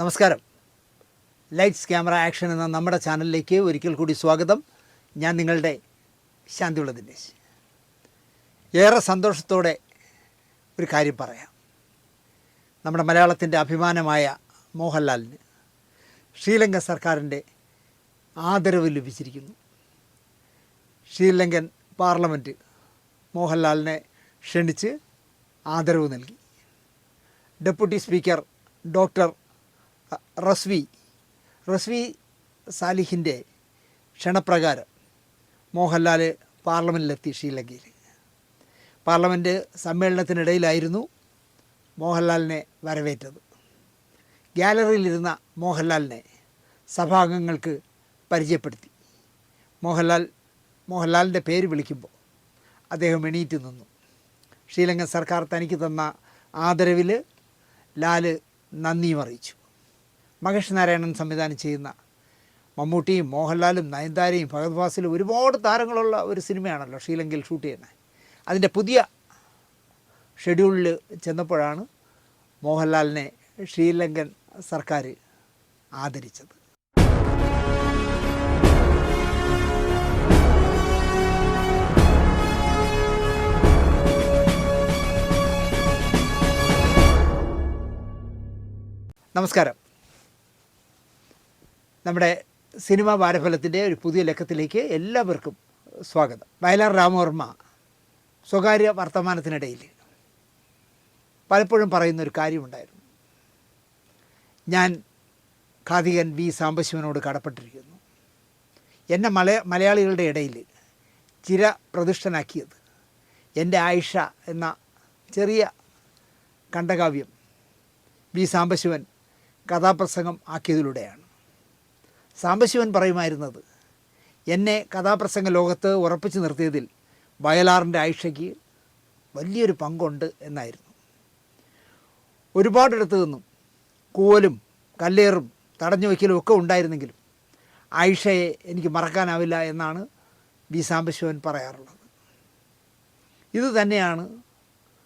നമസ്കാരം. Lights camera action എന്ന നമ്മുടെ ചാനലിലേക്ക് ഒരിക്കൽ കൂടി സ്വാഗതം. ഞാൻ നിങ്ങളുടെ ശാന്തിയുള്ള ദിനേശ്. ഏറെ സന്തോഷത്തോടെ ഒരു കാര്യം പറയാം. നമ്മുടെ മലയാളത്തിൻ്റെ അഭിമാനമായ മോഹൻലാലിന് ശ്രീലങ്കൻ സർക്കാരിൻ്റെ ആദരവ് ലഭിച്ചിരിക്കുന്നു. ശ്രീലങ്കൻ പാർലമെൻറ്റ് മോഹൻലാലിനെ ക്ഷണിച്ച് ആദരവ് നൽകി. ഡെപ്യൂട്ടി സ്പീക്കർ ഡോക്ടർ റസ്വി സാലിഹിൻ്റെ ക്ഷണപ്രകാരം മോഹൻലാൽ പാർലമെൻറ്റിലെത്തി. ശ്രീലങ്കയിൽ പാർലമെൻറ്റ് സമ്മേളനത്തിനിടയിലായിരുന്നു മോഹൻലാലിനെ വരവേറ്റത്. ഗ്യാലറിയിലിരുന്ന മോഹൻലാലിനെ സഭാംഗങ്ങൾക്ക് പരിചയപ്പെടുത്തി. മോഹൻലാലിൻ്റെ പേര് വിളിക്കുമ്പോൾ അദ്ദേഹം എണീറ്റ് നിന്നു. ശ്രീലങ്കൻ സർക്കാർ തനിക്ക് തന്ന ആദരവിൽ ലാൽ നന്ദിയും അറിയിച്ചു. മഹേഷ് നാരായണൻ സംവിധാനം ചെയ്യുന്ന മമ്മൂട്ടിയും മോഹൻലാലും നയൻതാരയും ഫഹദ് ഫാസിലും ഒരുപാട് താരങ്ങളുള്ള ഒരു സിനിമയാണല്ലോ ശ്രീലങ്കയിൽ ഷൂട്ട് ചെയ്യുന്നത്. അതിൻ്റെ പുതിയ ഷെഡ്യൂളിൽ ചെന്നപ്പോഴാണ് മോഹൻലാലിനെ ശ്രീലങ്കൻ സർക്കാർ ആദരിച്ചത്. നമസ്കാരം. നമ്മുടെ സിനിമാ വാരഫലത്തിൻ്റെ ഒരു പുതിയ ലക്കത്തിലേക്ക് എല്ലാവർക്കും സ്വാഗതം. വയലാർ രാമവർമ്മ സ്വകാര്യ വർത്തമാനത്തിനിടയിൽ പലപ്പോഴും പറയുന്നൊരു കാര്യമുണ്ടായിരുന്നു. ഞാൻ ഖാദികൻ വി സാംബശിവനോട് കടപ്പെട്ടിരിക്കുന്നു. എന്നെ മലയാളികളുടെ ഇടയിൽ ചിരപ്രതിഷ്ഠനാക്കിയത് എൻ്റെ ആയിഷ എന്ന ചെറിയ ഖണ്ഡകാവ്യം വി സാംബശിവൻ കഥാപ്രസംഗം ആക്കിയതിലൂടെയാണ്. സാംബശിവൻ പറയുമായിരുന്നത്, എന്നെ കഥാപ്രസംഗ ലോകത്ത് ഉറപ്പിച്ചു നിർത്തിയതിൽ വയലാറിൻ്റെ ആയിഷയ്ക്ക് വലിയൊരു പങ്കുണ്ട് എന്നായിരുന്നു. ഒരുപാടിടത്തു നിന്നും കൂവലും കല്ലേറും തടഞ്ഞു വയ്ക്കലും ഒക്കെ ഉണ്ടായിരുന്നെങ്കിലും ആയിഷയെ എനിക്ക് മറക്കാനാവില്ല എന്നാണ് വി സാംബശിവൻ പറയാറുള്ളത്. ഇത് തന്നെയാണ്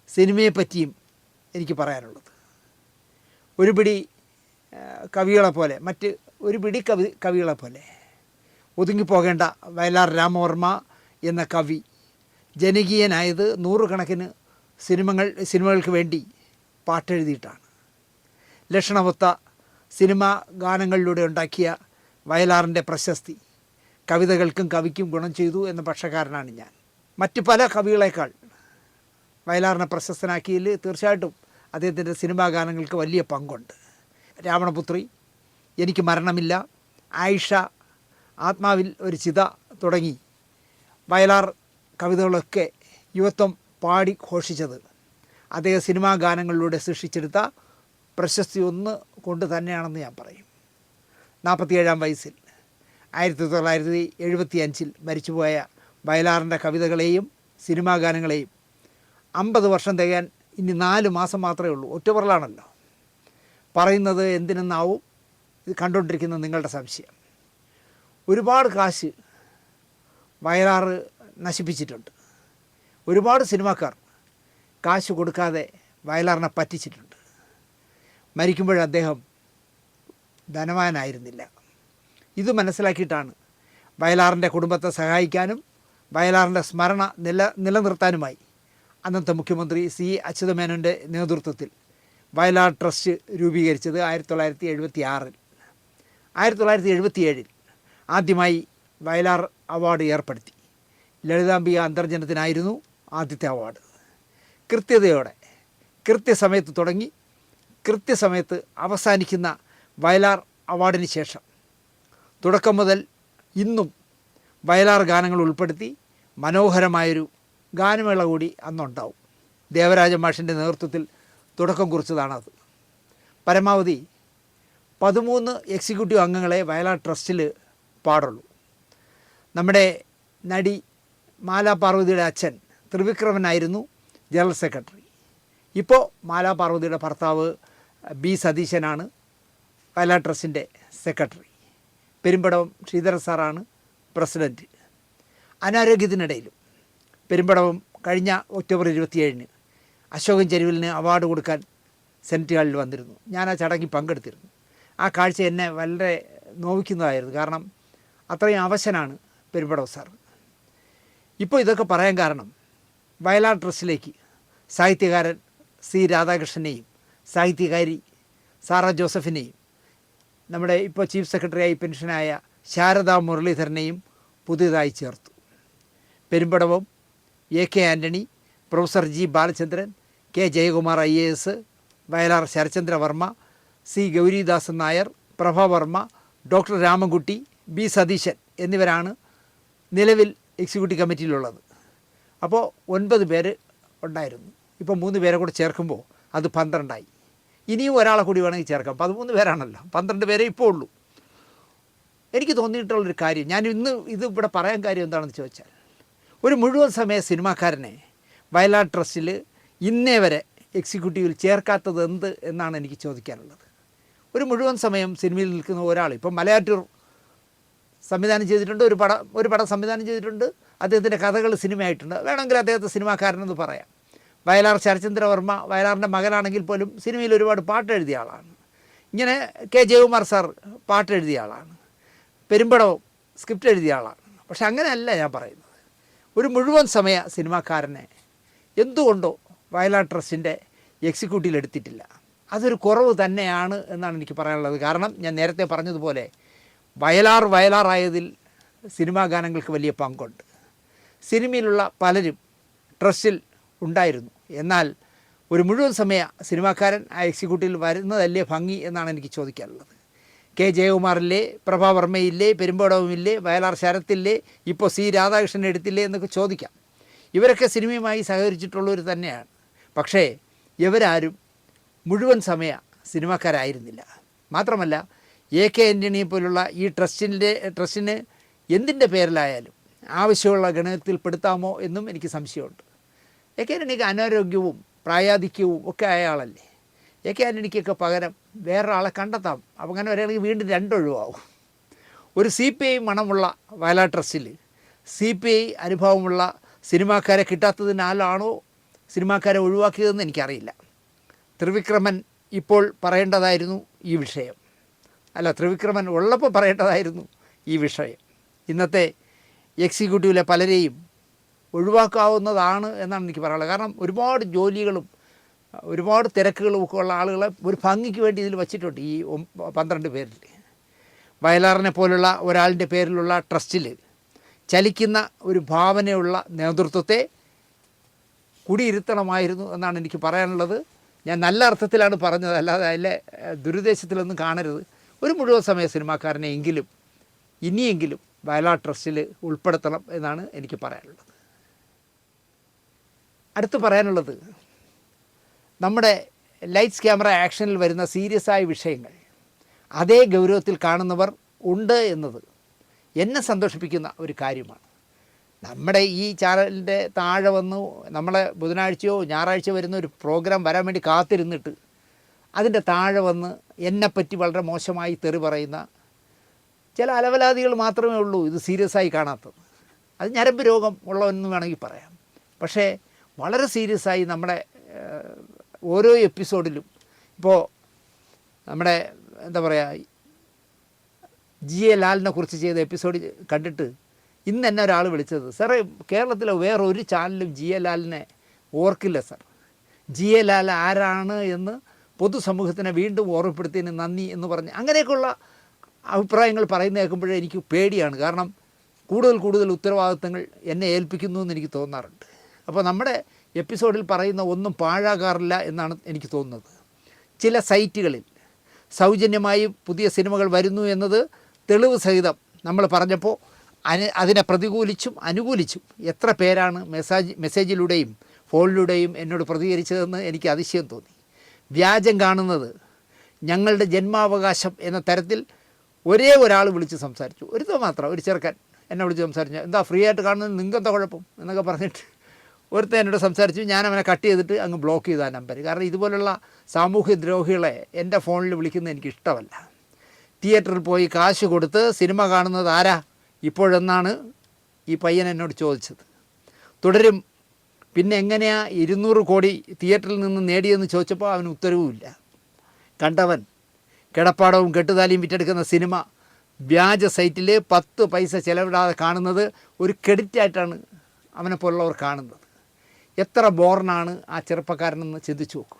സിനിമയെപ്പറ്റിയും എനിക്ക് പറയാനുള്ളത്. ഒരു പിടി കവികളെപ്പോലെ, മറ്റ് ഒരു പിടി കവികളെപ്പോലെ ഒതുങ്ങിപ്പോകേണ്ട വയലാർ രാമവർമ്മ എന്ന കവി ജനകീയനായത് നൂറുകണക്കിന് സിനിമകൾക്ക് വേണ്ടി പാട്ടെഴുതിയിട്ടാണ്. ലക്ഷണമൊത്ത സിനിമാ ഗാനങ്ങളിലൂടെ ഉണ്ടാക്കിയ വയലാറിൻ്റെ പ്രശസ്തി കവിതകൾക്കും കവിക്കും ഗുണം ചെയ്തു എന്ന പക്ഷക്കാരനാണ് ഞാൻ. മറ്റ് പല കവികളേക്കാൾ വയലാറിനെ പ്രശസ്തനാക്കിയതിൽ തീർച്ചയായിട്ടും അദ്ദേഹത്തിൻ്റെ സിനിമാ ഗാനങ്ങൾക്ക് വലിയ പങ്കുണ്ട്. രാവണപുത്രി, എനിക്ക് മരണമില്ല, ആയിഷ, ആത്മാവിൽ ഒരു ചിത തുടങ്ങി വയലാർ കവിതകളൊക്കെ യുവത്വം പാടി ഘോഷിച്ചത് അദ്ദേഹം സിനിമാ ഗാനങ്ങളിലൂടെ സൃഷ്ടിച്ചെടുത്ത പ്രശസ്തി ഒന്ന് കൊണ്ട് തന്നെയാണെന്ന് ഞാൻ പറയും. 47-ാം വയസ്സിൽ 1975 മരിച്ചുപോയ വയലാറിൻ്റെ കവിതകളെയും സിനിമാ ഗാനങ്ങളെയും 50 വർഷം തികയാൻ ഇനി 4 മാസം മാത്രമേ ഉള്ളൂ. ഒറ്റപ്പറലാണല്ലോ പറയുന്നത്. എന്തിനെന്നാവും ഇത് കണ്ടുകൊണ്ടിരിക്കുന്ന നിങ്ങളുടെ സംശയം. ഒരുപാട് കാശ് വയലാർ നശിപ്പിച്ചിട്ടുണ്ട്. ഒരുപാട് സിനിമാക്കാർ കാശ് കൊടുക്കാതെ വയലാറിനെ പറ്റിച്ചിട്ടുണ്ട്. മരിക്കുമ്പോൾ അദ്ദേഹം ധനവാനായിരുന്നില്ല. ഇത് മനസ്സിലാക്കിയിട്ടാണ് വയലാറിൻ്റെ കുടുംബത്തെ സഹായിക്കാനും വയലാറിൻ്റെ സ്മരണ നിലനിർത്താനുമായി അന്നത്തെ മുഖ്യമന്ത്രി സി അച്യുതമേനോൻ്റെ നേതൃത്വത്തിൽ വയലാർ ട്രസ്റ്റ് രൂപീകരിച്ചത് 1976. 1977 ആദ്യമായി വയലാർ അവാർഡ് ഏർപ്പെടുത്തി. ലളിതാംബിക അന്തർജനത്തിനായിരുന്നു ആദ്യത്തെ അവാർഡ്. കൃത്യതയോടെ കൃത്യസമയത്ത് തുടങ്ങി കൃത്യസമയത്ത് അവസാനിക്കുന്ന വയലാർ അവാർഡിന് ശേഷം തുടക്കം മുതൽ ഇന്നും വയലാർ ഗാനങ്ങൾ ഉൾപ്പെടുത്തി മനോഹരമായൊരു ഗാനമേള കൂടി അന്നുണ്ടാവും. ദേവരാജ മാഷിൻ്റെ നേതൃത്വത്തിൽ തുടക്കം കുറിച്ചതാണത്. പരമാവധി 13 എക്സിക്യൂട്ടീവ് അംഗങ്ങളെ വയലാർ ട്രസ്റ്റിൽ പാടുള്ളൂ. നമ്മുടെ നടി മാലാ പാർവതിയുടെ അച്ഛൻ ത്രിവിക്രമനായിരുന്നു ജനറൽ സെക്രട്ടറി. ഇപ്പോൾ മാലാ പാർവതിയുടെ ഭർത്താവ് ബി സതീശനാണ് വയലാർ ട്രസ്റ്റിൻ്റെ സെക്രട്ടറി. പെരുമ്പടവം ശ്രീധരൻ സാറാണ് പ്രസിഡൻറ്റ്. അനാരോഗ്യത്തിനിടയിലും പെരുമ്പടവം കഴിഞ്ഞ ഒക്ടോബർ 27-ന് അശോകൻ ചെരുവിലിന് അവാർഡ് കൊടുക്കാൻ സെനറ്റ് ഹാളിൽ വന്നിരുന്നു. ഞാൻ ആ ചടങ്ങിൽ പങ്കെടുത്തിരുന്നു. ആ കാഴ്ച എന്നെ വളരെ നോവിക്കുന്നതായിരുന്നു. കാരണം അത്രയും അവശനാണ് പെരുമ്പടവ് സാർ. ഇപ്പോൾ ഇതൊക്കെ പറയാൻ കാരണം വയലാർ ട്രസ്റ്റിലേക്ക് സാഹിത്യകാരൻ സി രാധാകൃഷ്ണനെയും സാഹിത്യകാരി സാറ ജോസഫിനെയും നമ്മുടെ ഇപ്പോൾ ചീഫ് സെക്രട്ടറിയായി പെൻഷനായ ശാരദാ മുരളീധരനെയും പുതിയതായി ചേർത്തു. Perumbadavam, A K Antony, professor G Balachandran, K Jayakumar IAS, Vayalar Sarachandravarma, C Gouridasan Nair, Prabhavarma, doctor Ramankutty, B Satheesan എന്നിവരാണ് നിലവിൽ എക്സിക്യൂട്ടീവ് കമ്മിറ്റിയിലുള്ളത്. അപ്പോൾ 9 പേര് ഉണ്ടായിരുന്നു. ഇപ്പോൾ 3 പേരെ കൂടെ ചേർക്കുമ്പോൾ അത് 12ആയി. ഇനിയും ഒരാളെ കൂടി വേണമെങ്കിൽ ചേർക്കാം. 13 പേരാണല്ലോ, 12 പേരെ ഇപ്പോൾ ഉള്ളൂ. എനിക്ക് തോന്നിയിട്ടുള്ളൊരു കാര്യം, ഞാൻ ഇന്ന് ഇത് ഇവിടെ പറയാൻ കാര്യം എന്താണെന്ന് ചോദിച്ചാൽ, ഒരു മുഴുവൻ സമയ സിനിമാക്കാരനെ വയലാർ ട്രസ്റ്റിൽ ഇന്നേ വരെ എക്സിക്യൂട്ടീവിൽ ചേർക്കാത്തത് എന്ത് എന്നാണ് എനിക്ക് ചോദിക്കാനുള്ളത്. ഒരു മുഴുവൻ സമയം സിനിമയിൽ നിൽക്കുന്ന ഒരാൾ, ഇപ്പം മലയാറ്റൂർ സംവിധാനം ചെയ്തിട്ടുണ്ട്, ഒരു പടം സംവിധാനം ചെയ്തിട്ടുണ്ട്, അദ്ദേഹത്തിൻ്റെ കഥകൾ സിനിമയായിട്ടുണ്ട്. വേണമെങ്കിൽ അദ്ദേഹത്തെ സിനിമാക്കാരനെന്ന് പറയാം. വയലാർ ശരചന്ദ്രവർമ്മ വയലാറിൻ്റെ മകനാണെങ്കിൽ പോലും സിനിമയിൽ ഒരുപാട് പാട്ട് എഴുതിയ ആളാണ്. ഇങ്ങനെ കെ ജയകുമാർ സാർ പാട്ട് എഴുതിയ ആളാണ്. പെരുമ്പടവും സ്ക്രിപ്റ്റ് എഴുതിയ ആളാണ്. പക്ഷെ അങ്ങനെയല്ല ഞാൻ പറയുന്നത്. ഒരു മുഴുവൻ സമയ സിനിമാക്കാരനെ എന്തുകൊണ്ടോ വയലാർ ട്രസ്റ്റിൻ്റെ എക്സിക്യൂട്ടീവിൽ എടുത്തിട്ടില്ല. അതൊരു കുറവ് തന്നെയാണ് എന്നാണ് എനിക്ക് പറയാനുള്ളത്. കാരണം ഞാൻ നേരത്തെ പറഞ്ഞതുപോലെ വയലാറായതിൽ സിനിമാ ഗാനങ്ങൾക്ക് വലിയ പങ്കുണ്ട്. സിനിമയിലുള്ള പലരും ട്രസ്റ്റിൽ ഉണ്ടായിരുന്നു. എന്നാൽ ഒരു മുഴുവൻ സമയ സിനിമാക്കാരൻ ആ എക്സിക്യൂട്ടീവിൽ വരുന്നതല്ലേ ഭംഗി എന്നാണ് എനിക്ക് ചോദിക്കാനുള്ളത്. കെ ജയകുമാറില്ലേ, പ്രഭാവർമ്മയില്ലേ, പെരുമ്പടവുമില്ലേ, വയലാർ ശരത്തില്ലേ, ഇപ്പോൾ സി രാധാകൃഷ്ണൻ എടുത്തില്ലേ എന്നൊക്കെ ചോദിക്കാം. ഇവരൊക്കെ സിനിമയുമായി സഹകരിച്ചിട്ടുള്ളവർ തന്നെയാണ്. പക്ഷേ ഇവരാരും മുഴുവൻ സമയ സിനിമാക്കാരായിരുന്നില്ല. മാത്രമല്ല എ കെ ആൻ്റണിയെ പോലുള്ള ഈ ട്രസ്റ്റിന് എന്തിൻ്റെ പേരിലായാലും ആവശ്യമുള്ള ഗണത്തിൽപ്പെടുത്താമോ എന്നും എനിക്ക് സംശയമുണ്ട്. എ കെ ആൻ്റണിക്ക് അനാരോഗ്യവും പ്രായാധിക്യവും ഒക്കെ ആയ ആളല്ലേ. എ കെ ആൻ്റണിക്കൊക്കെ പകരം വേറൊരാളെ കണ്ടെത്താം. അപ്പം അങ്ങനെ വരികയാണെങ്കിൽ വീണ്ടും 2 ഒഴിവാകും. ഒരു CPI മണമുള്ള വയലാർ ട്രസ്റ്റിൽ CPI അനുഭവമുള്ള സിനിമാക്കാരെ കിട്ടാത്തതിനാലാണോ സിനിമാക്കാരെ ഒഴിവാക്കിയതെന്ന് എനിക്കറിയില്ല. ത്രിവിക്രമൻ ഇപ്പോൾ പറയേണ്ടതായിരുന്നു ഈ വിഷയം. ത്രിവിക്രമൻ ഉള്ളപ്പോൾ പറയേണ്ടതായിരുന്നു ഈ വിഷയം. ഇന്നത്തെ എക്സിക്യൂട്ടീവിലെ പലരെയും ഒഴിവാക്കാവുന്നതാണ് എന്നാണ് എനിക്ക് പറയാനുള്ളത്. കാരണം ഒരുപാട് ജോലികളും ഒരുപാട് തിരക്കുകളും ഒക്കെ ഉള്ള ആളുകളെ ഒരു ഭംഗിക്ക് വേണ്ടി ഇതിൽ വച്ചിട്ടുണ്ട്. ഈ 12 പേരിൽ വയലാറിനെ പോലുള്ള ഒരാളിൻ്റെ പേരിലുള്ള ട്രസ്റ്റിൽ ചലിക്കുന്ന ഒരു ഭാവനയുള്ള നേതൃത്വത്തെ കുടിയിരുത്തണമായിരുന്നു എന്നാണ് എനിക്ക് പറയാനുള്ളത്. ഞാൻ നല്ല അർത്ഥത്തിലാണ് പറഞ്ഞത്, അല്ലാതെ അതിലെ ദുരുദ്ദേശത്തിലൊന്നും കാണരുത്. ഒരു മുഴുവൻ സമയ സിനിമാക്കാരനെ എങ്കിലും ഇനിയെങ്കിലും വയലാർ ട്രസ്റ്റിൽ ഉൾപ്പെടുത്തണം എന്നാണ് എനിക്ക് പറയാനുള്ളത്. അടുത്ത് പറയാനുള്ളത്, നമ്മുടെ ലൈറ്റ്സ് ക്യാമറ ആക്ഷനിൽ വരുന്ന സീരിയസ് ആയ വിഷയങ്ങൾ അതേ ഗൗരവത്തിൽ കാണുന്നവർ ഉണ്ട് എന്നത് എന്നെ സന്തോഷിപ്പിക്കുന്ന ഒരു കാര്യമാണ്. നമ്മുടെ ഈ ചാനലിൻ്റെ താഴെ വന്ന് നമ്മളെ ബുധനാഴ്ചയോ ഞായറാഴ്ചയോ വരുന്ന ഒരു പ്രോഗ്രാം വരാൻ വേണ്ടി കാത്തിരുന്നിട്ട് അതിൻ്റെ താഴെ വന്ന് എന്നെപ്പറ്റി വളരെ മോശമായി തെറി പറയുന്ന ചില അലവലാദികൾ മാത്രമേ ഉള്ളൂ ഇത് സീരിയസ് ആയി കാണാത്തത്. അത് ഞരമ്പ് രോഗം ഉള്ളവെന്ന് വേണമെങ്കിൽ പറയാം. പക്ഷേ വളരെ സീരിയസ് ആയി നമ്മുടെ ഓരോ എപ്പിസോഡിലും, ഇപ്പോൾ നമ്മുടെ എന്താ പറയുക, GA ലാലിനെ കുറിച്ച് ചെയ്ത എപ്പിസോഡ് കണ്ടിട്ട് ഇന്ന് എന്നെ ഒരാൾ വിളിച്ചത്, സാറേ കേരളത്തിലെ വേറൊരു ചാനലും GA ലാലിനെ ഓർക്കില്ല സാർ, GA ലാൽ ആരാണ് എന്ന് പൊതുസമൂഹത്തിനെ വീണ്ടും ഓർമ്മപ്പെടുത്തിയതിന് നന്ദി എന്ന് പറഞ്ഞ് അങ്ങനെയൊക്കെയുള്ള അഭിപ്രായങ്ങൾ പറയുന്ന കേൾക്കുമ്പോഴേ എനിക്ക് പേടിയാണ്. കാരണം കൂടുതൽ ഉത്തരവാദിത്തങ്ങൾ എന്നെ ഏൽപ്പിക്കുന്നു എന്ന് എനിക്ക് തോന്നാറുണ്ട്. അപ്പോൾ നമ്മുടെ എപ്പിസോഡിൽ പറയുന്ന ഒന്നും പാഴാകാറില്ല എന്നാണ് എനിക്ക് തോന്നുന്നത്. ചില സൈറ്റുകളിൽ സൗജന്യമായി പുതിയ സിനിമകൾ വരുന്നു എന്നത് തെളിവ് സഹിതം നമ്മൾ പറഞ്ഞപ്പോൾ അതിനെ പ്രതികൂലിച്ചും അനുകൂലിച്ചും എത്ര പേരാണ് മെസ്സേജിലൂടെയും ഫോണിലൂടെയും എന്നോട് പ്രതികരിച്ചതെന്ന് എനിക്ക് അതിശയം തോന്നി. വ്യാജം കാണുന്നത് ഞങ്ങളുടെ ജന്മാവകാശം എന്ന തരത്തിൽ ഒരേ ഒരാൾ വിളിച്ച് സംസാരിച്ചു. ഒരുത്തോ മാത്രം, ഒരു ചെറുക്കൻ എന്നെ വിളിച്ച് സംസാരിച്ചു, എന്താ ഫ്രീ ആയിട്ട് കാണുന്നത്, നിങ്ങൾക്ക് എന്താ കുഴപ്പം എന്നൊക്കെ പറഞ്ഞിട്ട് ഒരുത്തൻ എന്നോട് സംസാരിച്ചു. ഞാൻ അവനെ കട്ട് ചെയ്തിട്ട് അങ്ങ് ബ്ലോക്ക് ചെയ്തു ആ നമ്പർ. കാരണം ഇതുപോലുള്ള സാമൂഹ്യ ദ്രോഹികളെ എൻ്റെ ഫോണിൽ വിളിക്കുന്നത് എനിക്കിഷ്ടമല്ല. തിയേറ്ററിൽ പോയി കാശ് കൊടുത്ത് സിനിമ കാണുന്നത് ആരാ ഇപ്പോഴെന്നാണ് ഈ പയ്യൻ എന്നോട് ചോദിച്ചത്. തുടരും, പിന്നെ എങ്ങനെയാ 200 കോടി തിയേറ്ററിൽ നിന്ന് നേടിയെന്ന് ചോദിച്ചപ്പോൾ അവന് ഉത്തരവുമില്ല. കണ്ടവൻ കിടപ്പാടവും കെട്ടുതാലിയും വിറ്റെടുക്കുന്ന സിനിമ വ്യാജ സൈറ്റിൽ 10 പൈസ ചിലവിടാതെ കാണുന്നത് ഒരു ക്രെഡിറ്റായിട്ടാണ് അവനെപ്പോലുള്ളവർ കാണുന്നത്. എത്ര ബോർണാണ് ആ ചെറുപ്പക്കാരനെന്ന് ചിന്തിച്ചു നോക്കൂ.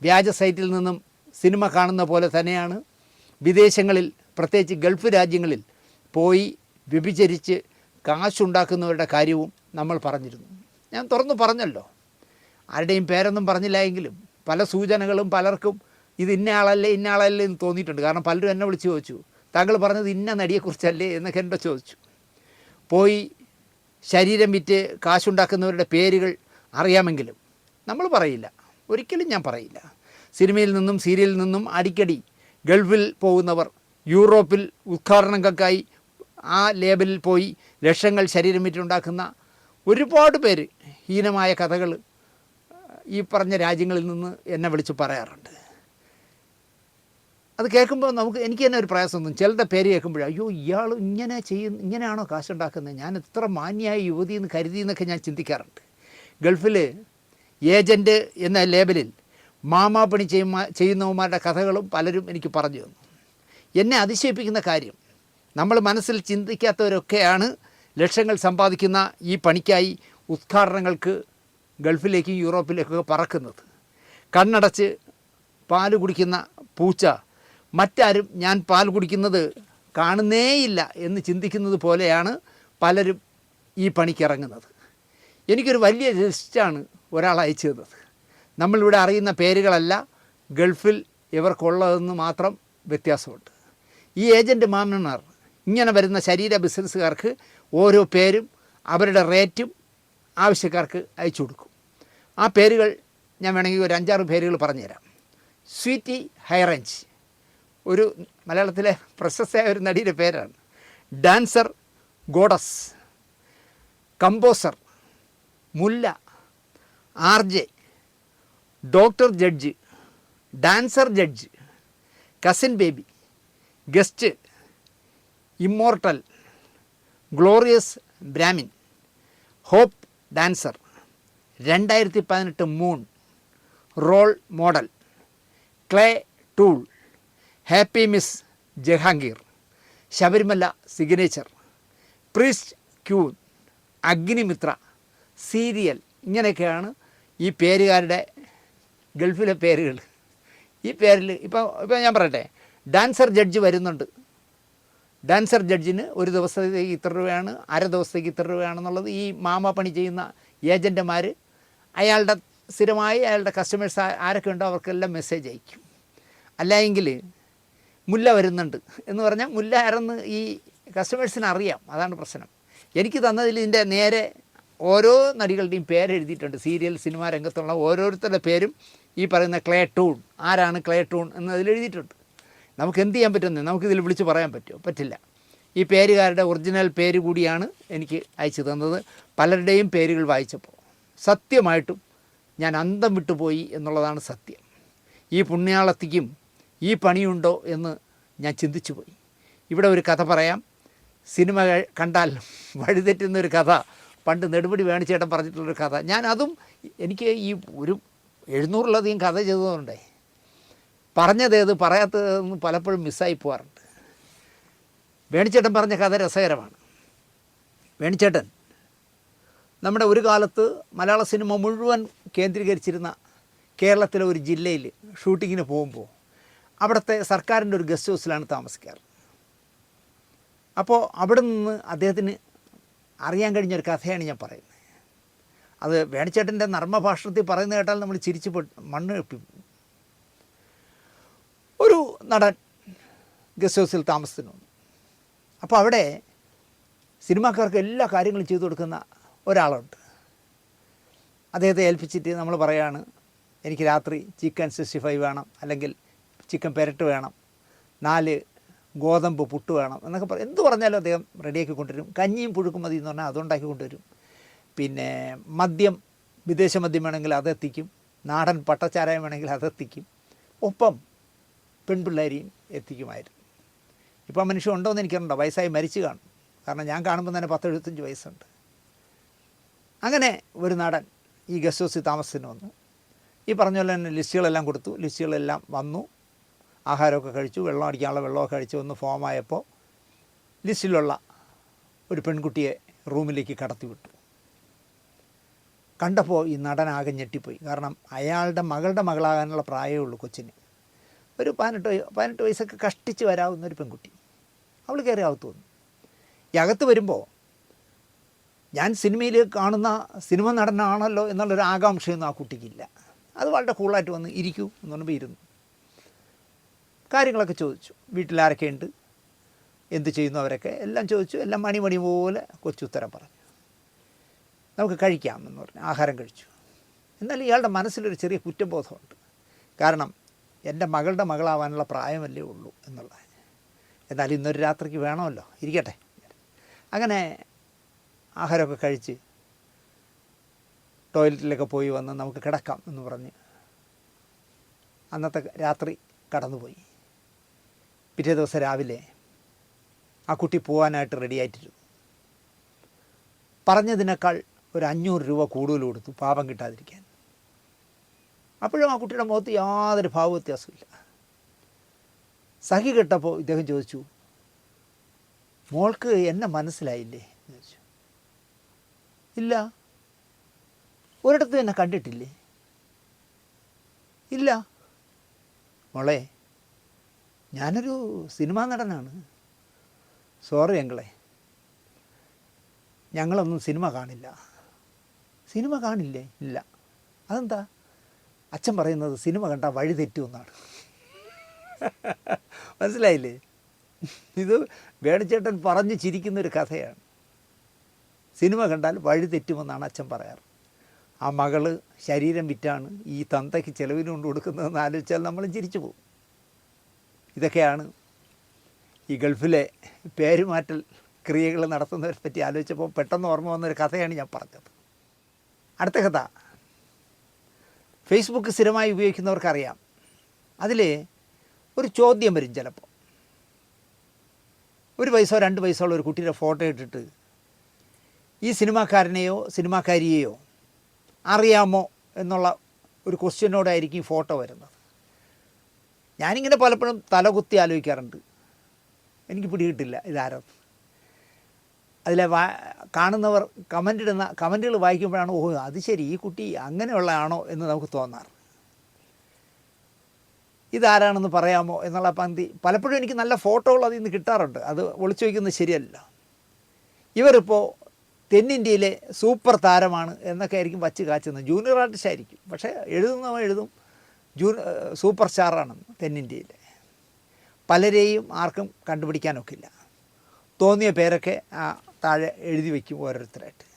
വ്യാജ സൈറ്റിൽ നിന്നും സിനിമ കാണുന്ന പോലെ തന്നെയാണ് വിദേശങ്ങളിൽ, പ്രത്യേകിച്ച് ഗൾഫ് രാജ്യങ്ങളിൽ പോയി വ്യഭിചരിച്ച് കാശുണ്ടാക്കുന്നവരുടെ കാര്യവും നമ്മൾ പറഞ്ഞിരുന്നു. ഞാൻ തുറന്നു പറഞ്ഞല്ലോ, ആരുടെയും പേരൊന്നും പറഞ്ഞില്ല എങ്കിലും പല സൂചനകളും പലർക്കും ഇത് ഇന്ന ആളല്ലേ എന്ന് തോന്നിയിട്ടുണ്ട്. കാരണം പലരും എന്നെ വിളിച്ച് ചോദിച്ചു, താങ്കൾ പറഞ്ഞത് ഇന്ന നടിയെക്കുറിച്ചല്ലേ എന്നൊക്കെ എന്നോട് ചോദിച്ചു. പോയി ശരീരം വിറ്റ് കാശുണ്ടാക്കുന്നവരുടെ പേരുകൾ അറിയാമെങ്കിലും നമ്മൾ പറയില്ല, ഒരിക്കലും ഞാൻ പറയില്ല. സിനിമയിൽ നിന്നും സീരിയലിൽ നിന്നും അടിക്കടി ഗൾഫിൽ പോകുന്നവർ, യൂറോപ്പിൽ ഉദ്ഘാടനങ്ങൾക്കായി ആ ലേബലിൽ പോയി ലക്ഷങ്ങൾ ശരീരം വിറ്റുണ്ടാക്കുന്ന ഒരുപാട് പേര് ഹീനമായ കഥകൾ ഈ പറഞ്ഞ രാജ്യങ്ങളിൽ നിന്ന് എന്നെ വിളിച്ച് പറയാറുണ്ട്. അത് കേൾക്കുമ്പോൾ എനിക്ക് തന്നെ ഒരു പ്രയാസമൊന്നും, ചിലരുടെ പേര് കേൾക്കുമ്പോഴേ അയ്യോ ഇയാൾ ഇങ്ങനെയാണോ കാശുണ്ടാക്കുന്നത്, ഞാൻ എത്ര മാന്യായ യുവതി എന്ന് കരുതി എന്നൊക്കെ ഞാൻ ചിന്തിക്കാറുണ്ട്. ഗൾഫിൽ ഏജൻറ്റ് എന്ന ലേബലിൽ മാമാപ്പണി ചെയ്യുന്നവന്മാരുടെ കഥകളും പലരും എനിക്ക് പറഞ്ഞു തന്നു. എന്നെ അതിശയിപ്പിക്കുന്ന കാര്യം, നമ്മൾ മനസ്സിൽ ചിന്തിക്കാത്തവരൊക്കെയാണ് ലക്ഷങ്ങൾ സമ്പാദിക്കുന്ന ഈ പണിക്കായി ഉദ്ഘാടനങ്ങൾക്ക് ഗൾഫിലേക്കും യൂറോപ്പിലേക്കൊക്കെ പറക്കുന്നത്. കണ്ണടച്ച് പാല് കുടിക്കുന്ന പൂച്ച മറ്റാരും ഞാൻ പാൽ കുടിക്കുന്നത് കാണുന്നേയില്ല എന്ന് ചിന്തിക്കുന്നത് പോലെയാണ് പലരും ഈ പണിക്കിറങ്ങുന്നത്. എനിക്കൊരു വലിയ ലിസ്റ്റാണ് ഒരാൾ അയച്ചു തന്നത്. നമ്മളിവിടെ അറിയുന്ന പേരുകളല്ല ഗൾഫിൽ ഇവർക്കുള്ളതെന്ന് മാത്രം വ്യത്യാസമുണ്ട്. ഈ ഏജൻറ്റ് മാമന്മാർ ഇങ്ങനെ വരുന്ന ശരീര ബിസിനസ്സുകാർക്ക് ഓരോ പേരും അവരുടെ റേറ്റും ആവശ്യക്കാർക്ക് അയച്ചു കൊടുക്കും. ആ പേരുകൾ ഞാൻ വേണമെങ്കിൽ ഒരു 5-6 പേരുകൾ പറഞ്ഞുതരാം. സ്വീറ്റി ഹൈറേഞ്ച് ഒരു മലയാളത്തിലെ പ്രശസ്തയായ ഒരു നടിയുടെ പേരാണ്. ഡാൻസർ ഗോഡസ്, കമ്പോസർ മുല്ല, RJ, doctor judge, dancer judge, cousin baby, guest, immortal, glorious brahmin, hope dancer, 2018 moon, role model, clay tool, happy miss Jahangir, Sabarimala signature, priest queen, Agnimitra, serial, ഇങ്ങനെയൊക്കെയാണ് ഈ പേരുകാരുടെ ഗൾഫിലെ പേരുകൾ. ഈ പേരിൽ ഇപ്പോൾ ഞാൻ പറയട്ടെ, ഡാൻസർ ജഡ്ജ് വരുന്നുണ്ട്. ഡാൻസർ ജഡ്ജിന് ഒരു ദിവസത്തേക്ക് ഇത്ര രൂപയാണ്, അര ദിവസത്തേക്ക് ഇത്ര രൂപയാണെന്നുള്ളത് ഈ മാമ പണി ചെയ്യുന്ന ഏജൻറ്റുമാർ അയാളുടെ സ്ഥിരമായി അയാളുടെ കസ്റ്റമേഴ്സ് ആരൊക്കെ ഉണ്ടോ അവർക്കെല്ലാം മെസ്സേജ് അയക്കും. അല്ലെങ്കിൽ മുല്ല വരുന്നുണ്ട് എന്ന് പറഞ്ഞാൽ മുല്ല ആരെന്ന് ഈ കസ്റ്റമേഴ്സിന് അറിയാം. അതാണ് പ്രശ്നം. എനിക്ക് തന്നതിൽ ഇതിൻ്റെ നേരെ ഓരോ നടികളുടെയും പേരെഴുതിയിട്ടുണ്ട്. സീരിയൽ സിനിമാ രംഗത്തുള്ള ഓരോരുത്തരുടെ പേരും ഈ പറയുന്ന ക്ലേ ടൂൺ, ആരാണ് ക്ലേ ടൂൺ എന്നതിൽ എഴുതിയിട്ടുണ്ട്. നമുക്ക് എന്ത് ചെയ്യാൻ പറ്റുന്നത്, നമുക്കിതിൽ വിളിച്ച് പറയാൻ പറ്റുമോ? പറ്റില്ല. ഈ പേരുകാരുടെ ഒറിജിനൽ പേര് കൂടിയാണ് എനിക്ക് അയച്ചു തന്നത്. പലരുടെയും പേരുകൾ വായിച്ചപ്പോൾ സത്യമായിട്ടും ഞാൻ അന്തം വിട്ടുപോയി എന്നുള്ളതാണ് സത്യം. ഈ പുണ്യാളത്തിക്കും ഈ പണിയുണ്ടോ എന്ന് ഞാൻ ചിന്തിച്ചു പോയി. ഇവിടെ ഒരു കഥ പറയാം. സിനിമ കണ്ടാൽ വഴിതെറ്റുന്നൊരു കഥ പണ്ട് നെടുമുടി വേണിച്ചേട്ടൻ പറഞ്ഞിട്ടുള്ളൊരു കഥ. അതും എനിക്ക് ഈ ഒരു 700-ലധികം കഥ ചെയ്തതുകൊണ്ടേ പറഞ്ഞതേത് പറയാത്തതെന്ന് പലപ്പോഴും മിസ്സായി പോകാറുണ്ട്. വേണിച്ചേട്ടൻ പറഞ്ഞ കഥ രസകരമാണ്. വേണിച്ചേട്ടൻ നമ്മുടെ ഒരു കാലത്ത് മലയാള സിനിമ മുഴുവൻ കേന്ദ്രീകരിച്ചിരുന്ന കേരളത്തിലെ ഒരു ജില്ലയിൽ ഷൂട്ടിങ്ങിന് പോകുമ്പോൾ അവിടുത്തെ സർക്കാരിൻ്റെ ഒരു ഗസ്റ്റ് ഹൗസിലാണ് താമസിക്കാറ്. അപ്പോൾ അവിടെ നിന്ന് അദ്ദേഹത്തിന് അറിയാൻ കഴിഞ്ഞൊരു കഥയാണ് ഞാൻ പറയുന്നത്. അത് വേണിച്ചേട്ടൻ്റെ നർമ്മഭാഷണത്തിൽ പറയുന്നത് കേട്ടാൽ നമ്മൾ ചിരിച്ച് മണ്ണ് വെപ്പി. ഒരു നടൻ ഗസ്റ്റ് ഹൗസിൽ താമസത്തിന് വന്നു. അപ്പോൾ അവിടെ സിനിമാക്കാർക്ക് എല്ലാ കാര്യങ്ങളും ചെയ്തു കൊടുക്കുന്ന ഒരാളുണ്ട്. അദ്ദേഹത്തെ ഏൽപ്പിച്ചിട്ട് നമ്മൾ പറയുകയാണ്, എനിക്ക് രാത്രി ചിക്കൻ 65 വേണം, അല്ലെങ്കിൽ ചിക്കൻ പെരട്ട് വേണം, 4 ഗോതമ്പ് പുട്ട് വേണം എന്നൊക്കെ എന്ത് പറഞ്ഞാലും അദ്ദേഹം റെഡിയാക്കി കൊണ്ടുവരും. കഞ്ഞിയും പുഴുക്കും മതി എന്ന് പറഞ്ഞാൽ അതുണ്ടാക്കി കൊണ്ടുവരും. പിന്നെ മദ്യം, വിദേശ മദ്യം വേണമെങ്കിൽ അതെത്തിക്കും, നാടൻ പട്ടച്ചാരായം വേണമെങ്കിൽ അതെത്തിക്കും, ഒപ്പം പെൺപിള്ളേരെയും എത്തിക്കുമായിരുന്നു. ഇപ്പോൾ മനുഷ്യൻ ഉണ്ടോ എന്ന് എനിക്കറിയണ്ട, വയസ്സായി മരിച്ചു കാണും. കാരണം ഞാൻ കാണുമ്പോൾ തന്നെ 10-75 വയസ്സുണ്ട്. അങ്ങനെ ഒരു നടൻ ഈ ഗസ്റ്റ് ഹൗസിൽ താമസത്തിന് വന്നു. ഈ പറഞ്ഞ പോലെ തന്നെ ലിസ്റ്റുകളെല്ലാം കൊടുത്തു. ലിസ്റ്റുകളെല്ലാം വന്നു. ആഹാരമൊക്കെ കഴിച്ചു, വെള്ളം അടിക്കാനുള്ള വെള്ളമൊക്കെ കഴിച്ച് ഒന്ന് ഫോമായപ്പോൾ ലിസ്റ്റിലുള്ള ഒരു പെൺകുട്ടിയെ റൂമിലേക്ക് കടത്തി വിട്ടു. കണ്ടപ്പോൾ ഈ നടനാകെ ഞെട്ടിപ്പോയി. കാരണം അയാളുടെ മകളുടെ മകളാകാനുള്ള പ്രായമേ ഉള്ളൂ കൊച്ചിന്. ഒരു 18 വയസ്സൊക്കെ കഷ്ടിച്ച് വരാവുന്ന ഒരു പെൺകുട്ടി. അവൾ കയറി അകത്ത് വന്നു. ഈ അകത്ത് വരുമ്പോൾ ഞാൻ സിനിമയിൽ കാണുന്ന സിനിമ നടനാണല്ലോ എന്നുള്ളൊരു ആകാംക്ഷയൊന്നും ആ കുട്ടിക്കില്ല. അത് വളരെ കൂളായിട്ട് വന്ന് ഇരിക്കൂ എന്ന് പറയുമ്പോൾ ഇരുന്നു. കാര്യങ്ങളൊക്കെ ചോദിച്ചു. വീട്ടിലാരൊക്കെയുണ്ട്, എന്ത് ചെയ്യുന്നു അവരൊക്കെ എല്ലാം ചോദിച്ചു. എല്ലാം മണി പോലെ കൊച്ചുത്തരം പറഞ്ഞു. നമുക്ക് കഴിക്കാം എന്ന് പറഞ്ഞു. ആഹാരം കഴിച്ചു. എന്നാൽ ഇയാളുടെ മനസ്സിലൊരു ചെറിയ കുറ്റബോധമുണ്ട്. കാരണം എൻ്റെ മകളുടെ മകളാവാനുള്ള പ്രായമല്ലേ ഉള്ളൂ എന്നുള്ളത്. എന്നാൽ ഇന്നൊരു രാത്രിക്ക് വേണമല്ലോ, ഇരിക്കട്ടെ. അങ്ങനെ ആഹാരമൊക്കെ കഴിച്ച് ടോയ്ലറ്റിലൊക്കെ പോയി വന്ന് നമുക്ക് കിടക്കാം എന്ന് പറഞ്ഞ് അന്നത്തെ രാത്രി കടന്നുപോയി. പിറ്റേ ദിവസം രാവിലെ ആ കുട്ടി പോകാനായിട്ട് റെഡിയായിട്ടിരുന്നു. പറഞ്ഞതിനേക്കാൾ ഒരു 500 രൂപ കൂടുതൽ കൊടുത്തു പാപം കിട്ടാതിരിക്കാൻ. അപ്പോഴും ആ കുട്ടിയുടെ മുഖത്ത് യാതൊരു ഭാവ വ്യത്യാസമില്ല. സഹി കെട്ടപ്പോൾ ഇദ്ദേഹം ചോദിച്ചു, മോൾക്ക് എന്നെ മനസ്സിലായില്ലേ എന്ന് ചോദിച്ചു. ഇല്ല. ഒരിടത്തും എന്നെ കണ്ടിട്ടില്ലേ? ഇല്ല. മോളെ, ഞാനൊരു സിനിമാ നടനാണ്. സോറി അങ്കിളെ, ഞങ്ങളൊന്നും സിനിമ കാണില്ല. സിനിമ കാണില്ലേ? ഇല്ല. അതെന്താ? അച്ഛൻ പറയുന്നത് സിനിമ കണ്ടാൽ വഴി തെറ്റുമെന്നാണ്. മനസ്സിലായില്ലേ? ഇത് വേണിച്ചേട്ടൻ പറഞ്ഞ് ചിരിക്കുന്നൊരു കഥയാണ്. സിനിമ കണ്ടാൽ വഴി തെറ്റുമെന്നാണ് അച്ഛൻ പറയാറ്. ആ മകള് ശരീരം വിറ്റാണ് ഈ തന്തയ്ക്ക് ചെലവിന് കൊണ്ട് കൊടുക്കുന്നതെന്ന് ആലോചിച്ചാൽ നമ്മളും ചിരിച്ചു പോകും. ഇതൊക്കെയാണ് ഈ ഗൾഫിലെ പേരുമാറ്റൽ ക്രിയകൾ നടത്തുന്നവരെ പറ്റി ആലോചിച്ചപ്പോൾ പെട്ടെന്ന് ഓർമ്മ വന്നൊരു കഥയാണ് ഞാൻ പറഞ്ഞത്. അടുത്ത കഥ ഫേസ്ബുക്ക് സ്ഥിരമായി ഉപയോഗിക്കുന്നവർക്കറിയാം. അതിൽ ഒരു ചോദ്യം വരും ചിലപ്പോൾ. 1 വയസ്സോ 2 വയസ്സോ ഉള്ള ഒരു കുട്ടിയുടെ ഫോട്ടോ ഇട്ടിട്ട് ഈ സിനിമാക്കാരനെയോ സിനിമാക്കാരിയെയോ അറിയാമോ എന്നുള്ള ഒരു ക്വസ്റ്റ്യനോടായിരിക്കും ഈ ഫോട്ടോ വരുന്നത്. ഞാനിങ്ങനെ പലപ്പോഴും തലകുത്തി ആലോചിക്കാറുണ്ട്. എനിക്ക് പിടികിട്ടില്ല ഇതാരും. അതിലെ കാണുന്നവർ കമൻറ്റുകൾ വായിക്കുമ്പോഴാണ് ഓ അത് ശരി, ഈ കുട്ടി അങ്ങനെയുള്ളതാണോ എന്ന് നമുക്ക് തോന്നാറ്. ഇതാരാണെന്ന് പറയാമോ എന്നുള്ള പന്തി പലപ്പോഴും എനിക്ക് നല്ല ഫോട്ടോകൾ അതിൽ നിന്ന് കിട്ടാറുണ്ട്. അത് ഒളിച്ചു വയ്ക്കുന്നത് ശരിയല്ല. ഇവരിപ്പോൾ തെന്നിന്ത്യയിലെ സൂപ്പർ താരമാണ് എന്നൊക്കെ ആയിരിക്കും വച്ച് കാച്ചുന്നത്. ജൂനിയർ ആർട്ടിസ്റ്റ് ആയിരിക്കും, പക്ഷേ എഴുതുന്നവൻ എഴുതും സൂപ്പർ സ്റ്റാറാണെന്ന്. തെന്നിന്ത്യയിലെ പലരെയും ആർക്കും കണ്ടുപിടിക്കാനൊക്കില്ല. തോന്നിയ പേരൊക്കെ താഴെ എഴുതി വയ്ക്കും ഓരോരുത്തരായിട്ട്.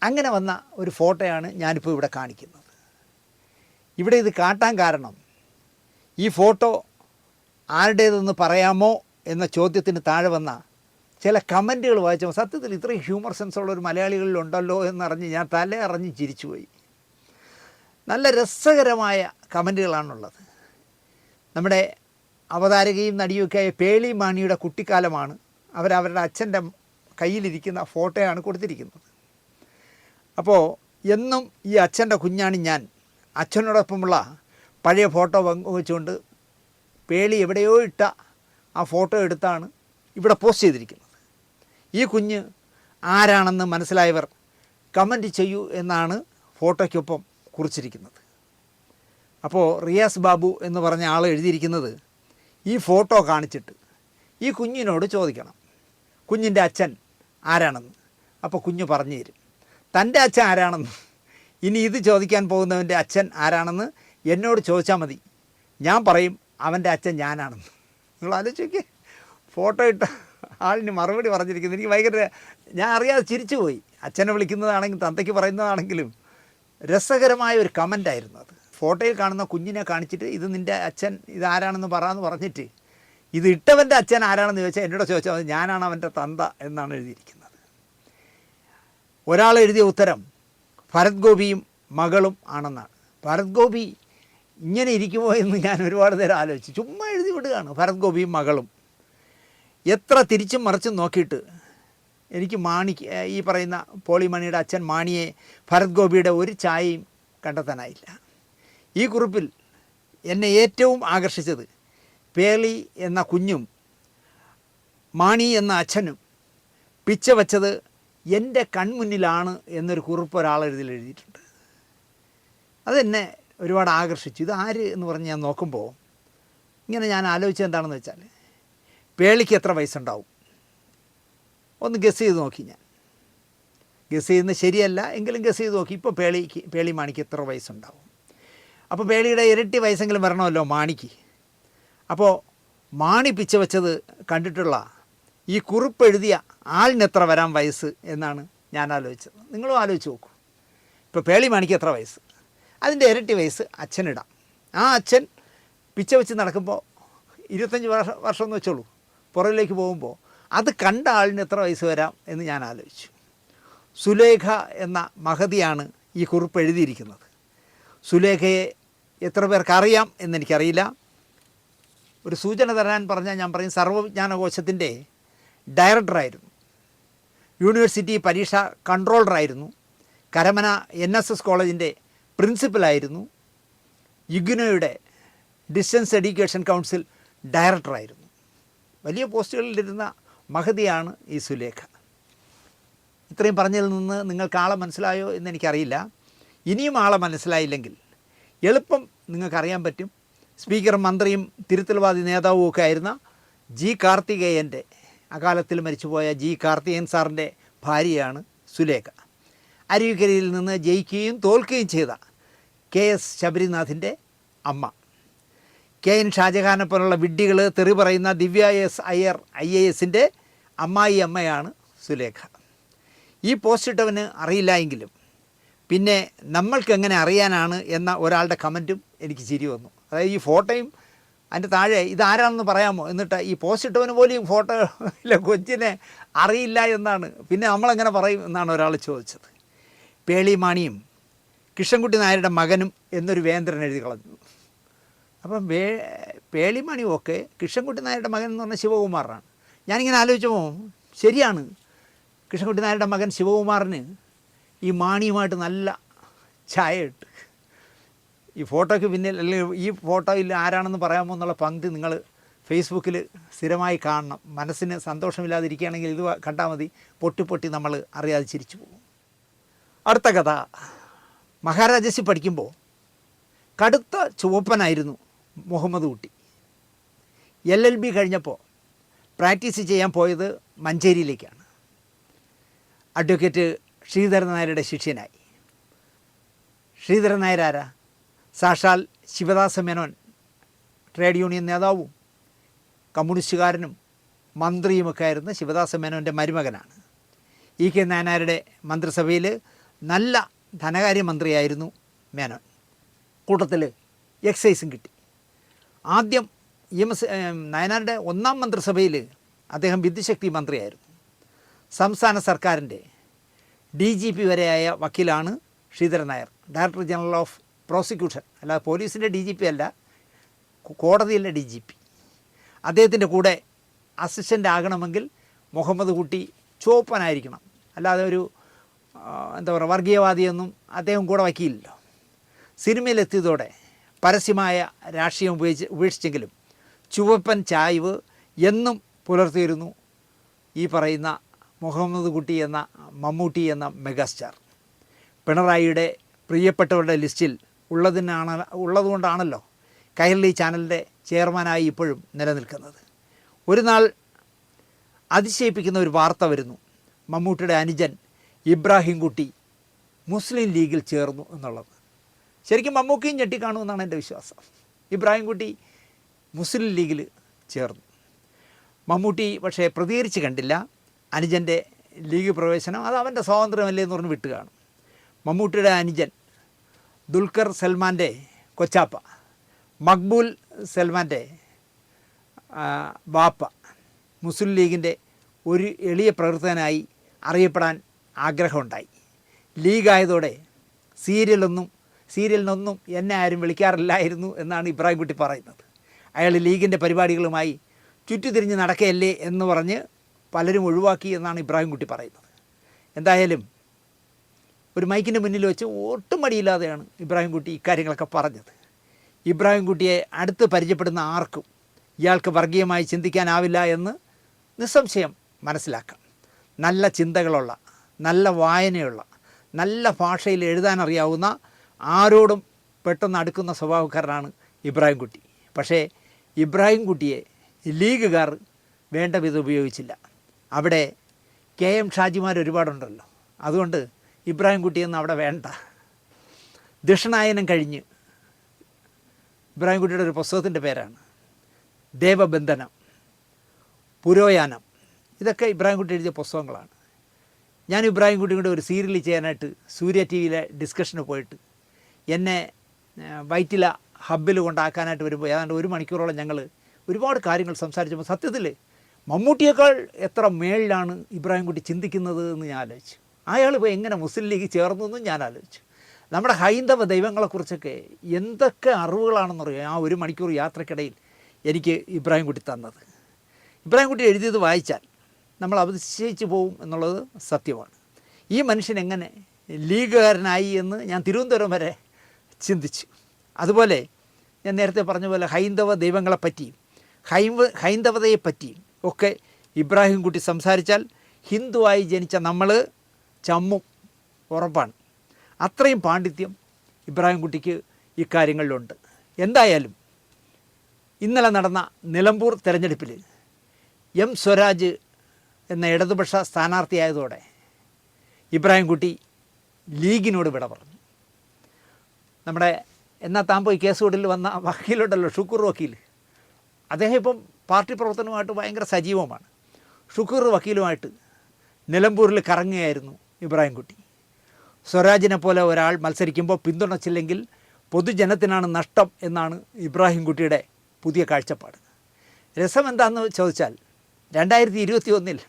അങ്ങനെ വന്ന ഒരു ഫോട്ടോയാണ് ഞാനിപ്പോൾ ഇവിടെ കാണിക്കുന്നത്. ഇവിടെ ഇത് കാട്ടാൻ കാരണം ഈ ഫോട്ടോ ആരുടേതെന്ന് പറയാമോ എന്ന ചോദ്യത്തിന് താഴെ വന്ന ചില കമൻറ്റുകൾ വായിച്ചപ്പോൾ സത്യത്തിൽ ഇത്രയും ഹ്യൂമർ സെൻസുള്ള ഒരു മലയാളികളിലുണ്ടല്ലോ എന്നറിഞ്ഞ് ഞാൻ അറിഞ്ഞ് ചിരിച്ചുപോയി. നല്ല രസകരമായ കമൻറ്റുകളാണുള്ളത്. നമ്മുടെ അവതാരകയും നടിയുമൊക്കെയായ പേളി മാണിയുടെ കുട്ടിക്കാലമാണ് അവരവരുടെ അച്ഛൻ്റെ കയ്യിലിരിക്കുന്ന ഫോട്ടോയാണ് കൊടുത്തിരിക്കുന്നത്. അപ്പോൾ എന്നും ഈ അച്ഛൻ്റെ കുഞ്ഞാണ് ഞാൻ, അച്ഛനോടൊപ്പമുള്ള പഴയ ഫോട്ടോ വെച്ചുകൊണ്ട് പേളി എവിടെയോ ഇട്ട ആ ഫോട്ടോ എടുത്താണ് ഇവിടെ പോസ്റ്റ് ചെയ്തിരിക്കുന്നത്. ഈ കുഞ്ഞ് ആരാണെന്ന് മനസ്സിലായവർ കമൻറ്റ് ചെയ്യൂ എന്നാണ് ഫോട്ടോയ്ക്കൊപ്പം കുറിച്ചിരിക്കുന്നത്. അപ്പോൾ റിയാസ് ബാബു എന്ന് പറഞ്ഞ ആൾ എഴുതിയിരിക്കുന്നത് ഈ ഫോട്ടോ കാണിച്ചിട്ട് ഈ കുഞ്ഞിനോട് ചോദിക്കണം കുഞ്ഞിൻ്റെ അച്ഛൻ ആരാണെന്ന്. അപ്പോൾ കുഞ്ഞ് പറഞ്ഞു തരും തൻ്റെ അച്ഛൻ ആരാണെന്ന്. ഇനി ഇത് ചോദിക്കാൻ പോകുന്നവൻ്റെ അച്ഛൻ ആരാണെന്ന് എന്നോട് ചോദിച്ചാൽ മതി, ഞാൻ പറയും അവൻ്റെ അച്ഛൻ ഞാനാണെന്ന്. നിങ്ങൾ ആലോചിക്കേ, ഫോട്ടോ ഇട്ട ആളിന് മറുപടി പറഞ്ഞിരിക്കുന്നത്. എനിക്ക് ഭയങ്കര, ഞാൻ അറിയാതെ ചിരിച്ചു പോയി. അച്ഛനെ വിളിക്കുന്നതാണെങ്കിലും തന്തയ്ക്ക് പറയുന്നതാണെങ്കിലും രസകരമായ ഒരു കമൻ്റായിരുന്നു അത്. ഫോട്ടോയിൽ കാണുന്ന കുഞ്ഞിനെ കാണിച്ചിട്ട് ഇത് നിൻ്റെ അച്ഛൻ ഇതാരാണെന്ന് പറയാമെന്ന് പറഞ്ഞിട്ട് ഇത് ഇട്ടവൻ്റെ അച്ഛൻ ആരാണെന്ന് ചോദിച്ചാൽ എന്നോട് ചോദിച്ചാൽ മതി, ഞാനാണ് അവൻ്റെ തന്ത എന്നാണ് എഴുതിയിരിക്കുന്നത്. ഒരാൾ എഴുതിയ ഉത്തരം ഭരത് ഗോപിയും മകളും ആണെന്നാണ്. ഭരത് ഗോപി ഇങ്ങനെ ഇരിക്കുമോ എന്ന് ഞാൻ ഒരുപാട് നേരം ആലോചിച്ചു. ചുമ്മാ എഴുതി വിടുകയാണ് ഭരത് ഗോപിയും മകളും. എത്ര തിരിച്ചും മറിച്ചും നോക്കിയിട്ട് എനിക്ക് ഈ പറയുന്ന പോളിമണിയുടെ അച്ഛൻ മാണിയെ ഭരത് ഗോപിയുടെ ഒരു ചായയും കണ്ടെത്താനായില്ല. ഈ കുറിപ്പിൽ എന്നെ ഏറ്റവും ആകർഷിച്ചത് പേളി എന്ന കുഞ്ഞും മാണി എന്ന അച്ഛനും പിച്ച വച്ചത് എൻ്റെ കൺമുന്നിലാണ് എന്നൊരു കുറിപ്പ് ഒരാൾ എഴുതിയിട്ടുണ്ട്. അതെന്നെ ഒരുപാട് ആകർഷിച്ചു. ഇത് ആര് എന്ന് പറഞ്ഞ് ഞാൻ നോക്കുമ്പോൾ ഇങ്ങനെ ഞാൻ ആലോചിച്ചത് എന്താണെന്ന് വെച്ചാൽ, പേളിക്ക് എത്ര വയസ്സുണ്ടാവും ഒന്ന് ഗസ് ചെയ്ത് നോക്കി. ഞാൻ ഗസ് ചെയ്യുന്നത് ശരിയല്ല എങ്കിലും ഗസ് ചെയ്ത് നോക്കി. ഇപ്പോൾ പേളി മാണിക്ക് എത്ര വയസ്സുണ്ടാവും? അപ്പോൾ പേളിയുടെ ഇരട്ടി വയസ്സെങ്കിലും വരണമല്ലോ മാണിക്ക്. അപ്പോൾ മാണി പിച്ച വെച്ചത് കണ്ടിട്ടുള്ള ഈ കുറിപ്പ് എഴുതിയ ആളിന് എത്ര വരാൻ വയസ്സ് എന്നാണ് ഞാൻ ആലോചിച്ചത്. നിങ്ങളും ആലോചിച്ച് നോക്കൂ. ഇപ്പോൾ പേളി മാണിക്ക് എത്ര വയസ്സ്? അതിൻ്റെ ഇരട്ടി വയസ്സ് അച്ഛനിടാം. ആ അച്ഛൻ പിച്ച വെച്ച് നടക്കുമ്പോൾ 25 വർഷം എന്ന് വെച്ചോളൂ, പുറകിലേക്ക് പോകുമ്പോൾ അത് കണ്ട ആളിന് എത്ര വയസ്സ് വരാം എന്ന് ഞാൻ ആലോചിച്ചു. സുലേഖ എന്ന മഹതിയാണ് ഈ കുറിപ്പ് എഴുതിയിരിക്കുന്നത്. സുലേഖയെ എത്ര പേർക്ക് അറിയാം എന്നെനിക്കറിയില്ല. ഒരു സൂചന തരാൻ പറഞ്ഞാൽ ഞാൻ പറയും, സർവ്വവിജ്ഞാനകോശത്തിൻ്റെ ഡയറക്ടറായിരുന്നു, യൂണിവേഴ്സിറ്റി പരീക്ഷ കൺട്രോളറായിരുന്നു, കരമന NSS കോളേജിൻ്റെ പ്രിൻസിപ്പലായിരുന്നു, ഇഗ്നോയുടെ ഡിസ്റ്റൻസ് എഡ്യൂക്കേഷൻ കൗൺസിൽ ഡയറക്ടറായിരുന്നു. വലിയ പോസ്റ്റുകളിലിരുന്ന മഹതിയാണ് ഈ സുലേഖ. ഇത്രയും പറഞ്ഞതിൽ നിന്ന് നിങ്ങൾക്ക് ആളെ മനസ്സിലായോ എന്നെനിക്കറിയില്ല. ഇനിയും ആളെ മനസ്സിലായില്ലെങ്കിൽ എളുപ്പം നിങ്ങൾക്കറിയാൻ പറ്റും. സ്പീക്കറും മന്ത്രിയും തിരുത്തൽവാദി നേതാവും ഒക്കെ ആയിരുന്ന ജി കാർത്തികേയൻ്റെ, അകാലത്തിൽ മരിച്ചുപോയ ജി കാർത്തികേയൻ സാറിൻ്റെ ഭാര്യയാണ് സുലേഖ. അരുവിക്കരയിൽ നിന്ന് ജയിക്കുകയും തോൽക്കുകയും ചെയ്ത KS ശബരിനാഥിൻ്റെ അമ്മ. KN ഷാജഹാനെ പോലുള്ള വിഡ്ഢികൾ തെറി പറയുന്ന ദിവ്യ S അയ്യർ IASൻ്റെ അമ്മയാണ് സുലേഖ. ഈ പോസ്റ്റ് ഇട്ടവന് അറിയില്ല എങ്കിലും പിന്നെ നമ്മൾക്ക് എങ്ങനെ അറിയാനാണ് എന്ന ഒരാളുടെ കമൻറ്റും എനിക്ക് ചിരി വന്നു. അതായത് ഈ ഫോട്ടോയും അതിൻ്റെ താഴെ ഇതാരാണെന്ന് പറയാമോ, എന്നിട്ട് ഈ പോസ്റ്റ് ഇട്ടവന് പോലും ഫോട്ടോയിലെ കൊച്ചിനെ അറിയില്ല എന്നാണ്, പിന്നെ നമ്മളെങ്ങനെ പറയും എന്നാണ് ഒരാൾ ചോദിച്ചത്. പേളി മാണിയും കൃഷ്ണൻകുട്ടി നായരുടെ മകനും എന്നൊരു വേന്ദ്രൻ എഴുതി കളഞ്ഞു. അപ്പം പേളി മാണിയും ഒക്കെ കൃഷ്ണൻകുട്ടി നായരുടെ മകൻ എന്ന് പറഞ്ഞാൽ ശിവകുമാറാണ്. ഞാനിങ്ങനെ ആലോചിച്ചപ്പോൾ ശരിയാണ്, കൃഷ്ണൻകുട്ടി നായരുടെ മകൻ ശിവകുമാറിന് ഈ മാണിയുമായിട്ട് നല്ല ചായ ഇട്ട്. ഈ ഫോട്ടോയ്ക്ക് പിന്നിൽ അല്ലെങ്കിൽ ഈ ഫോട്ടോയിൽ ആരാണെന്ന് പറയാമോ എന്നുള്ള പങ്ക്തി നിങ്ങൾ ഫേസ്ബുക്കിൽ സ്ഥിരമായി കാണണം. മനസ്സിന് സന്തോഷമില്ലാതിരിക്കുകയാണെങ്കിൽ ഇത് കണ്ടാൽ മതി, പൊട്ടി നമ്മൾ അറിയാതെ ചിരിച്ചു പോകും. അടുത്ത കഥ, മഹാരാജാസിൽ പഠിക്കുമ്പോൾ കടുത്ത ചുവപ്പനായിരുന്നു മുഹമ്മദ് കുട്ടി. LLB കഴിഞ്ഞപ്പോൾ പ്രാക്ടീസ് ചെയ്യാൻ പോയത് മഞ്ചേരിയിലേക്കാണ്. അഡ്വക്കേറ്റ് ശ്രീധരൻ നായരുടെ ശിഷ്യനായി. ശ്രീധരൻ നായർ ആരാ? സാക്ഷാൽ ശിവദാസ മേനോൻ ട്രേഡ് യൂണിയൻ നേതാവും കമ്മ്യൂണിസ്റ്റുകാരനും മന്ത്രിയുമൊക്കെ ആയിരുന്ന ശിവദാസ മേനോൻ്റെ മരുമകനാണ്. EK നായനാരുടെ മന്ത്രിസഭയിൽ നല്ല ധനകാര്യമന്ത്രിയായിരുന്നു മേനോൻ. കൂട്ടത്തിൽ എക്സൈസും കിട്ടി. ആദ്യം നായനാരുടെ 1ാം മന്ത്രിസഭയിൽ അദ്ദേഹം വിദ്യുശക്തി മന്ത്രിയായിരുന്നു. സംസ്ഥാന സർക്കാരിൻ്റെ DGP വരെയായ വക്കീലാണ് Sreedharan Nair, director general of prosecution. അല്ലാതെ പോലീസിൻ്റെ DGP അല്ല, കോടതിയിലെ DGP. അദ്ദേഹത്തിൻ്റെ കൂടെ അസിസ്റ്റൻ്റ് ആകണമെങ്കിൽ മുഹമ്മദ് കുട്ടി ചുവപ്പനായിരിക്കണം, അല്ലാതെ ഒരു എന്താ പറയുക വർഗീയവാദിയൊന്നും അദ്ദേഹം കൂടെ വയ്ക്കില്ലല്ലോ. സിനിമയിലെത്തിയതോടെ പരസ്യമായ രാഷ്ട്രീയം ഉപേക്ഷിച്ചെങ്കിലും ചുവപ്പൻ ചായ്വ് എന്നും പുലർത്തിയിരുന്നു ഈ പറയുന്ന മുഹമ്മദ് കുട്ടി എന്ന മമ്മൂട്ടി എന്ന മെഗാസ്റ്റാർ. പിണറായിയുടെ പ്രിയപ്പെട്ടവരുടെ ലിസ്റ്റിൽ ഉള്ളതുകൊണ്ടാണല്ലോ കൈരളി ചാനലിൻ്റെ ചെയർമാനായി ഇപ്പോഴും നിലനിൽക്കുന്നത്. ഒരു നാൾ അതിശയിപ്പിക്കുന്ന ഒരു വാർത്ത വരുന്നു, മമ്മൂട്ടിയുടെ അനുജൻ ഇബ്രാഹിം കുട്ടി മുസ്ലിം ലീഗിൽ ചേർന്നു എന്നുള്ളത്. ശരിക്കും മമ്മൂക്കിയും ഞെട്ടിക്കാണുമെന്നാണ് എൻ്റെ വിശ്വാസം. ഇബ്രാഹിം കുട്ടി മുസ്ലിം ലീഗിൽ ചേർന്നു. മമ്മൂട്ടി പക്ഷേ പ്രതികരിച്ച് കണ്ടില്ല. അനുജൻ്റെ ലീഗ് പ്രവേശനം അത് അവൻ്റെ സ്വാതന്ത്ര്യമല്ലേ എന്ന് പറഞ്ഞ് വിട്ട് കാണും. മമ്മൂട്ടിയുടെ അനുജൻ ദുൽഖർ സൽമാൻ്റെ കൊച്ചാപ്പ, മക്ബൂൽ സൽമാൻ്റെ ബാപ്പ മുസ്ലിം ലീഗിൻ്റെ ഒരു എളിയ പ്രവർത്തകനായി അറിയപ്പെടാൻ ആഗ്രഹമുണ്ടായി. ലീഗായതോടെ സീരിയലിനൊന്നും എന്നെ ആരും വിളിക്കാറില്ലായിരുന്നു എന്നാണ് ഇബ്രാഹിം കുട്ടി പറയുന്നത്. അയാൾ ലീഗിൻ്റെ പരിപാടികളുമായി ചുറ്റുതിരിഞ്ഞ് നടക്കുകയല്ലേ എന്ന് പറഞ്ഞ് പലരും ഒഴിവാക്കി എന്നാണ് ഇബ്രാഹിം കുട്ടി പറയുന്നത്. എന്തായാലും ഒരു മൈക്കിൻ്റെ മുന്നിൽ വെച്ച് ഒട്ടും മടിയില്ലാതെയാണ് ഇബ്രാഹിം കുട്ടി ഇക്കാര്യങ്ങളൊക്കെ പറഞ്ഞത്. ഇബ്രാഹിം കുട്ടിയെ അടുത്ത് പരിചയപ്പെടുന്ന ആർക്കും ഇയാൾക്ക് വർഗീയമായി ചിന്തിക്കാനാവില്ല എന്ന് നിസ്സംശയം മനസ്സിലാക്കാം. നല്ല ചിന്തകളുള്ള, നല്ല വായനയുള്ള, നല്ല ഭാഷയിൽ എഴുതാനറിയാവുന്ന, ആരോടും പെട്ടെന്ന് അടുക്കുന്ന സ്വഭാവക്കാരനാണ് ഇബ്രാഹിം കുട്ടി. പക്ഷേ ഇബ്രാഹിം കുട്ടിയെ ലീഗുകാർ വേണ്ട വിധം ഉപയോഗിച്ചില്ല. അവിടെ KM ഷാജിമാർ ഒരുപാടുണ്ടല്ലോ, അതുകൊണ്ട് ഇബ്രാഹിം കുട്ടിയൊന്നും അവിടെ വേണ്ട. ദക്ഷിണായനം കഴിഞ്ഞ് ഇബ്രാഹിം കുട്ടിയുടെ ഒരു പുസ്തകത്തിൻ്റെ പേരാണ് ദേവബന്ധനം, പുരോയാനം. ഇതൊക്കെ ഇബ്രാഹിം കുട്ടി എഴുതിയ പുസ്തകങ്ങളാണ്. ഞാൻ ഇബ്രാഹിം കുട്ടിയും കൂടെ ഒരു സീരിയൽ ചെയ്യാനായിട്ട് സൂര്യ TV ഡിസ്കഷന് പോയിട്ട് എന്നെ വൈറ്റില ഹബ്ബിൽ കൊണ്ടാക്കാനായിട്ട് വരുമ്പോൾ ഏതാണ്ട് 1 മണിക്കൂറോളം ഞങ്ങൾ ഒരുപാട് കാര്യങ്ങൾ സംസാരിച്ചപ്പോൾ സത്യത്തിൽ മമ്മൂട്ടിയേക്കാൾ എത്ര മേളിലാണ് ഇബ്രാഹിം കുട്ടി ചിന്തിക്കുന്നത് എന്ന് ഞാൻ ആലോചിച്ചു. അയാൾ ഇപ്പോൾ എങ്ങനെ മുസ്ലിം ലീഗ് ചേർന്നു എന്നും ഞാൻ ആലോചിച്ചു. നമ്മുടെ ഹൈന്ദവ ദൈവങ്ങളെക്കുറിച്ചൊക്കെ എന്തൊക്കെ അറിവുകളാണെന്നറിയാം ആ 1 മണിക്കൂർ യാത്രക്കിടയിൽ എനിക്ക് ഇബ്രാഹിം കുട്ടി തന്നത്. ഇബ്രാഹിം കുട്ടി എഴുതിയത് വായിച്ചാൽ നമ്മൾ അതിശയിച്ചു പോകും എന്നുള്ളത് സത്യമാണ്. ഈ മനുഷ്യൻ എങ്ങനെ ലീഗുകാരനായി എന്ന് ഞാൻ തിരുവനന്തപുരം വരെ ചിന്തിച്ചു. അതുപോലെ ഞാൻ നേരത്തെ പറഞ്ഞ പോലെ ഹൈന്ദവ ദൈവങ്ങളെപ്പറ്റിയും ഹൈന്ദവതയെപ്പറ്റിയും ഒക്കെ ഇബ്രാഹിം കുട്ടി സംസാരിച്ചാൽ ഹിന്ദുവായി ജനിച്ച നമ്മൾ ചമ്മും, ഉറപ്പാണ്. അത്രയും പാണ്ഡിത്യം ഇബ്രാഹിം കുട്ടിക്ക് ഇക്കാര്യങ്ങളിലുണ്ട്. എന്തായാലും ഇന്നലെ നടന്ന നിലമ്പൂർ തെരഞ്ഞെടുപ്പിൽ M സ്വരാജ് എന്ന ഇടതുപക്ഷ സ്ഥാനാർത്ഥിയായതോടെ ഇബ്രാഹിം കുട്ടി ലീഗിനോട് വിട പറഞ്ഞു. നമ്മുടെ എന്നാൽ താൻ പോയി കേസ് കൂടിൽ വന്ന വക്കീലുണ്ടല്ലോ, ഷുക്കൂർ വക്കീൽ, അദ്ദേഹം ഇപ്പം പാർട്ടി പ്രവർത്തനവുമായിട്ട് ഭയങ്കര സജീവമാണ്. ഷുക്കൂർ വക്കീലുമായിട്ട് നിലമ്പൂരിൽ കറങ്ങുകയായിരുന്നു ഇബ്രാഹിം കുട്ടി. സ്വരാജിനെ പോലെ ഒരാൾ മത്സരിക്കുമ്പോൾ പിന്തുണച്ചില്ലെങ്കിൽ പൊതുജനത്തിനാണ് നഷ്ടം എന്നാണ് ഇബ്രാഹിം കുട്ടിയുടെ പുതിയ കാഴ്ചപ്പാട്. രസം എന്താണെന്ന് ചോദിച്ചാൽ 2021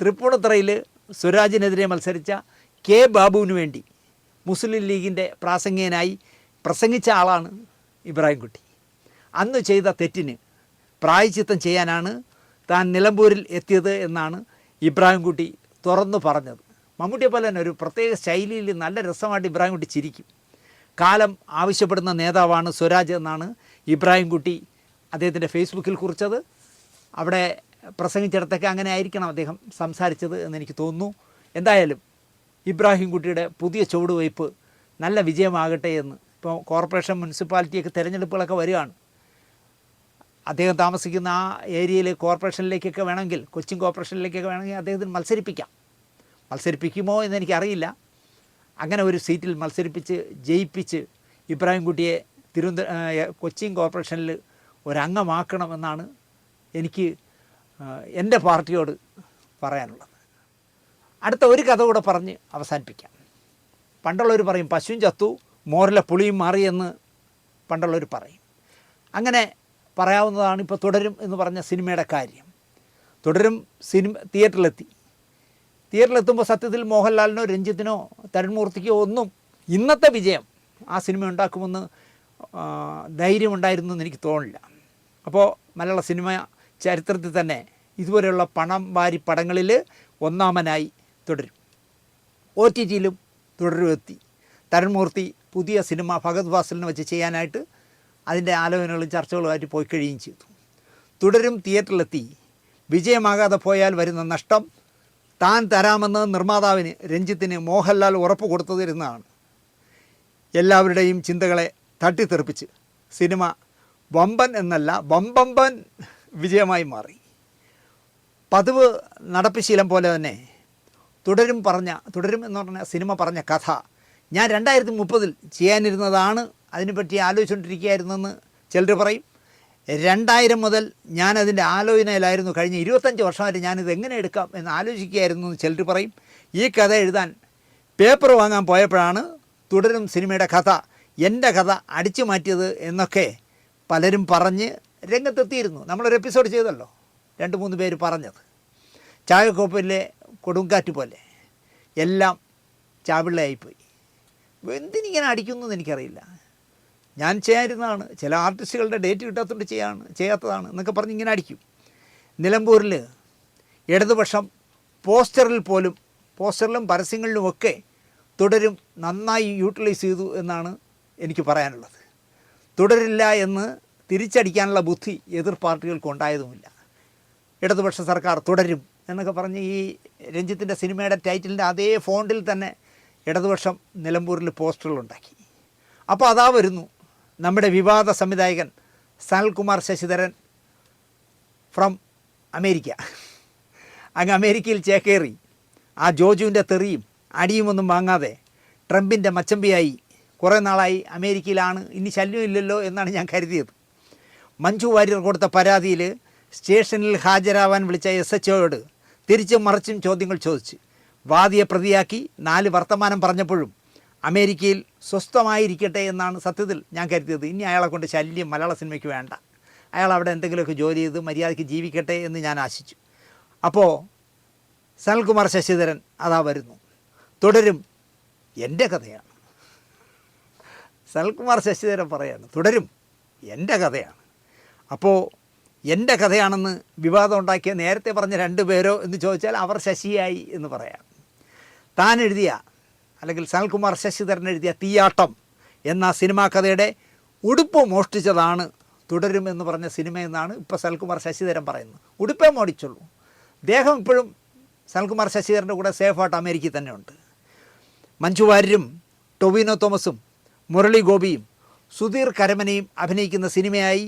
തൃപ്പൂണിത്തുറയിൽ സ്വരാജിനെതിരെ മത്സരിച്ച K ബാബുവിന് വേണ്ടി മുസ്ലിം ലീഗിൻ്റെ പ്രാസംഗികനായി പ്രസംഗിച്ച ആളാണ് ഇബ്രാഹിം കുട്ടി. അന്ന് ചെയ്ത തെറ്റിന് പ്രായശ്ചിത്തം ചെയ്യാനാണ് താൻ നിലമ്പൂരിൽ എത്തിയത് എന്നാണ് ഇബ്രാഹിം കുട്ടി തുറന്നു പറഞ്ഞത്. മമ്മൂട്ടിയെ പോലെ തന്നെ ഒരു പ്രത്യേക ശൈലിയിൽ നല്ല രസമായിട്ട് ഇബ്രാഹിം കുട്ടി ചിരിക്കും. കാലം ആവശ്യപ്പെടുന്ന നേതാവാണ് സ്വരാജ് എന്നാണ് ഇബ്രാഹിം കുട്ടി അദ്ദേഹത്തിൻ്റെ ഫേസ്ബുക്കിൽ കുറിച്ചത്. അവിടെ പ്രസംഗിച്ചിടത്തൊക്കെ അങ്ങനെ ആയിരിക്കണം അദ്ദേഹം സംസാരിച്ചത് എന്നെനിക്ക് തോന്നുന്നു. എന്തായാലും ഇബ്രാഹിം കുട്ടിയുടെ പുതിയ ചുവടുവയ്പ് നല്ല വിജയമാകട്ടെ എന്ന്. ഇപ്പോൾ കോർപ്പറേഷൻ, മുനിസിപ്പാലിറ്റിയൊക്കെ തിരഞ്ഞെടുപ്പുകളൊക്കെ വരികയാണ്. അദ്ദേഹം താമസിക്കുന്ന ആ ഏരിയയിൽ കോർപ്പറേഷനിലേക്കൊക്കെ വേണമെങ്കിൽ, കൊച്ചിൻ കോർപ്പറേഷനിലേക്കൊക്കെ വേണമെങ്കിൽ അദ്ദേഹത്തിന് മത്സരിപ്പിക്കുമോ എന്നെനിക്കറിയില്ല. അങ്ങനെ ഒരു സീറ്റിൽ മത്സരിപ്പിച്ച് ജയിപ്പിച്ച് ഇബ്രാഹിം കുട്ടിയെ കൊച്ചിൻ കോർപ്പറേഷനിൽ ഒരംഗമാക്കണമെന്നാണ് എനിക്ക് എൻ്റെ പാർട്ടിയോട് പറയാനുള്ളത്. അടുത്ത ഒരു കഥ കൂടെ പറഞ്ഞ് അവസാനിപ്പിക്കാം. പണ്ടുള്ളവർ പറയും പശുവും ചത്തു മോരിലെ പുളിയും മാറിയെന്ന് പണ്ടുള്ളവർ പറയും. അങ്ങനെ പറയാവുന്നതാണ് ഇപ്പോൾ തുടരും എന്ന് പറഞ്ഞ സിനിമയുടെ കാര്യം. തുടരും സിനിമ തിയേറ്ററിലെത്തുമ്പോൾ സത്യത്തിൽ മോഹൻലാലിനോ രഞ്ജിത്തിനോ തരുൺമൂർത്തിക്കോ ഒന്നും ഇന്നത്തെ വിജയം ആ സിനിമ ഉണ്ടാക്കുമെന്ന് ധൈര്യമുണ്ടായിരുന്നു എന്ന് എനിക്ക് തോന്നില്ല. അപ്പോൾ മലയാള സിനിമ ചരിത്രത്തിൽ തന്നെ ഇതുവരെയുള്ള പണം വാരി പടങ്ങളിൽ ഒന്നാമനായി തുടരും. OTTയിലും തുടരും എത്തി. തരുൺമൂർത്തി പുതിയ സിനിമ ഭഗത് ഫാസിലിനെ വെച്ച് ചെയ്യാനായിട്ട് അതിൻ്റെ ആലോചനകളും ചർച്ചകളുമായിട്ട് പോയി കഴിയുകയും ചെയ്തു. തുടരും തിയേറ്ററിലെത്തി. വിജയമാകാതെ പോയാൽ വരുന്ന നഷ്ടം താൻ തരാമെന്ന് നിർമ്മാതാവിന് രഞ്ജിത്തിന് മോഹൻലാൽ ഉറപ്പ് കൊടുത്തതിരുന്നതാണ്. എല്ലാവരുടെയും ചിന്തകളെ തട്ടിത്തെറിപ്പിച്ച് സിനിമ വമ്പൻ എന്നല്ല വമ്പമ്പൻ വിജയമായി മാറി. പതിവ് നടപ്പുശീലം പോലെ തന്നെ തുടരും എന്ന് പറഞ്ഞ സിനിമ പറഞ്ഞ കഥ ഞാൻ 2030 ചെയ്യാനിരുന്നതാണ്, അതിനെപ്പറ്റി ആലോചിച്ചുകൊണ്ടിരിക്കുകയായിരുന്നെന്ന് ചിലർ പറയും. 2000 മുതൽ ഞാനതിൻ്റെ ആലോചനയിലായിരുന്നു. കഴിഞ്ഞ 25 വർഷമായിട്ട് ഞാനിത് എങ്ങനെ എടുക്കാം എന്ന് ആലോചിക്കുകയായിരുന്നു എന്ന് ചിലർ പറയും. ഈ കഥ എഴുതാൻ പേപ്പർ വാങ്ങാൻ പോയപ്പോഴാണ് തുടരും സിനിമയുടെ കഥ, എൻ്റെ കഥ അടിച്ചു മാറ്റിയത് എന്നൊക്കെ പലരും പറഞ്ഞ് രംഗത്തെത്തിയിരുന്നു. നമ്മളൊരു എപ്പിസോഡ് ചെയ്തല്ലോ, 2-3 പേര് പറഞ്ഞത്. ചായക്കോപ്പിലെ കൊടുങ്കാറ്റ് പോലെ എല്ലാം ചാവിള്ളയായിപ്പോയി. എന്തിനിങ്ങനെ അടിക്കുന്നു എനിക്കറിയില്ല. ഞാൻ ചെയ്യാനിരുന്നതാണ്, ചില ആർട്ടിസ്റ്റുകളുടെ ഡേറ്റ് കിട്ടാത്തതുകൊണ്ട് ചെയ്യാത്തതാണ് എന്നൊക്കെ പറഞ്ഞ് ഇങ്ങനെ അടിക്കും. നിലമ്പൂരിൽ ഇടതുപക്ഷം പോസ്റ്ററിലും പരസ്യങ്ങളിലുമൊക്കെ തുടരും നന്നായി യൂട്ടിലൈസ് ചെയ്തു എന്നാണ് എനിക്ക് പറയാനുള്ളത്. തുടരില്ല എന്ന് തിരിച്ചടിക്കാനുള്ള ബുദ്ധി എതിർ പാർട്ടികൾക്ക് ഉണ്ടായതുമില്ല. ഇടതുപക്ഷ സർക്കാർ തുടരും എന്നൊക്കെ പറഞ്ഞ് ഈ രഞ്ജിത്തിൻ്റെ സിനിമയുടെ ടൈറ്റിലിൻ്റെ അതേ ഫോണ്ടിൽ തന്നെ ഇടതുപക്ഷം നിലമ്പൂരിൽ പോസ്റ്ററുകളുണ്ടാക്കി. അപ്പോൾ അതാ വരുന്നു നമ്മുടെ വിവാദ സംവിധായകൻ സനൽകുമാർ ശശിധരൻ ഫ്രം അമേരിക്ക. അങ്ങ് അമേരിക്കയിൽ ചേക്കേറി ആ ജോജുവിൻ്റെ തെറിയും അടിയുമൊന്നും വാങ്ങാതെ ട്രംപിൻ്റെ മച്ചമ്പിയായി കുറേ നാളായി അമേരിക്കയിലാണ്. ഇനി ശല്യമില്ലല്ലോ എന്നാണ് ഞാൻ കരുതിയത്. മഞ്ജു വാര്യർ കൊടുത്ത പരാതിയിൽ സ്റ്റേഷനിൽ ഹാജരാവാൻ വിളിച്ച SHOയോട് തിരിച്ചും മറിച്ചും ചോദ്യങ്ങൾ ചോദിച്ച് വാദിയെ പ്രതിയാക്കി 4 വർത്തമാനം പറഞ്ഞപ്പോഴും അമേരിക്കയിൽ സ്വസ്ഥമായിരിക്കട്ടെ എന്നാണ് സത്യത്തിൽ ഞാൻ കരുതിയത്. ഇനി അയാളെ കൊണ്ട് ശല്യം മലയാള സിനിമയ്ക്ക് വേണ്ട, അയാൾ അവിടെ എന്തെങ്കിലുമൊക്കെ ജോലി ചെയ്ത് മര്യാദയ്ക്ക് ജീവിക്കട്ടെ എന്ന് ഞാൻ ആശിച്ചു. അപ്പോൾ സനൽകുമാർ ശശിധരൻ അതാ വരുന്നു. തുടരും എൻ്റെ കഥയാണ്. സനൽകുമാർ ശശിധരൻ പറയാണ് തുടരും എൻ്റെ കഥയാണ്. അപ്പോൾ എൻ്റെ കഥയാണെന്ന് വിവാദം ഉണ്ടാക്കിയ നേരത്തെ പറഞ്ഞ 2 പേരോ എന്ന് ചോദിച്ചാൽ അവർ ശശിയായി എന്ന് പറയാം. താൻ എഴുതിയ അല്ലെങ്കിൽ സനൽകുമാർ ശശിധരൻ എഴുതിയ തീയാട്ടം എന്ന സിനിമാ കഥയുടെ ഉടുപ്പ് മോഷ്ടിച്ചതാണ് തുടരും എന്ന് പറഞ്ഞ സിനിമയെന്നാണ് ഇപ്പോൾ സനൽകുമാർ ശശിധരൻ പറയുന്നത്. ഉടുപ്പേ മോടിച്ചുള്ളൂ. അദ്ദേഹം ഇപ്പോഴും സനൽകുമാർ ശശിധരൻ്റെ കൂടെ സേഫായിട്ട് അമേരിക്കയിൽ തന്നെ ഉണ്ട്. മഞ്ജു വാര്യരും ടൊവിനോ തോമസും മുരളി ഗോപിയും സുധീർ കരമനയും അഭിനയിക്കുന്ന സിനിമയായി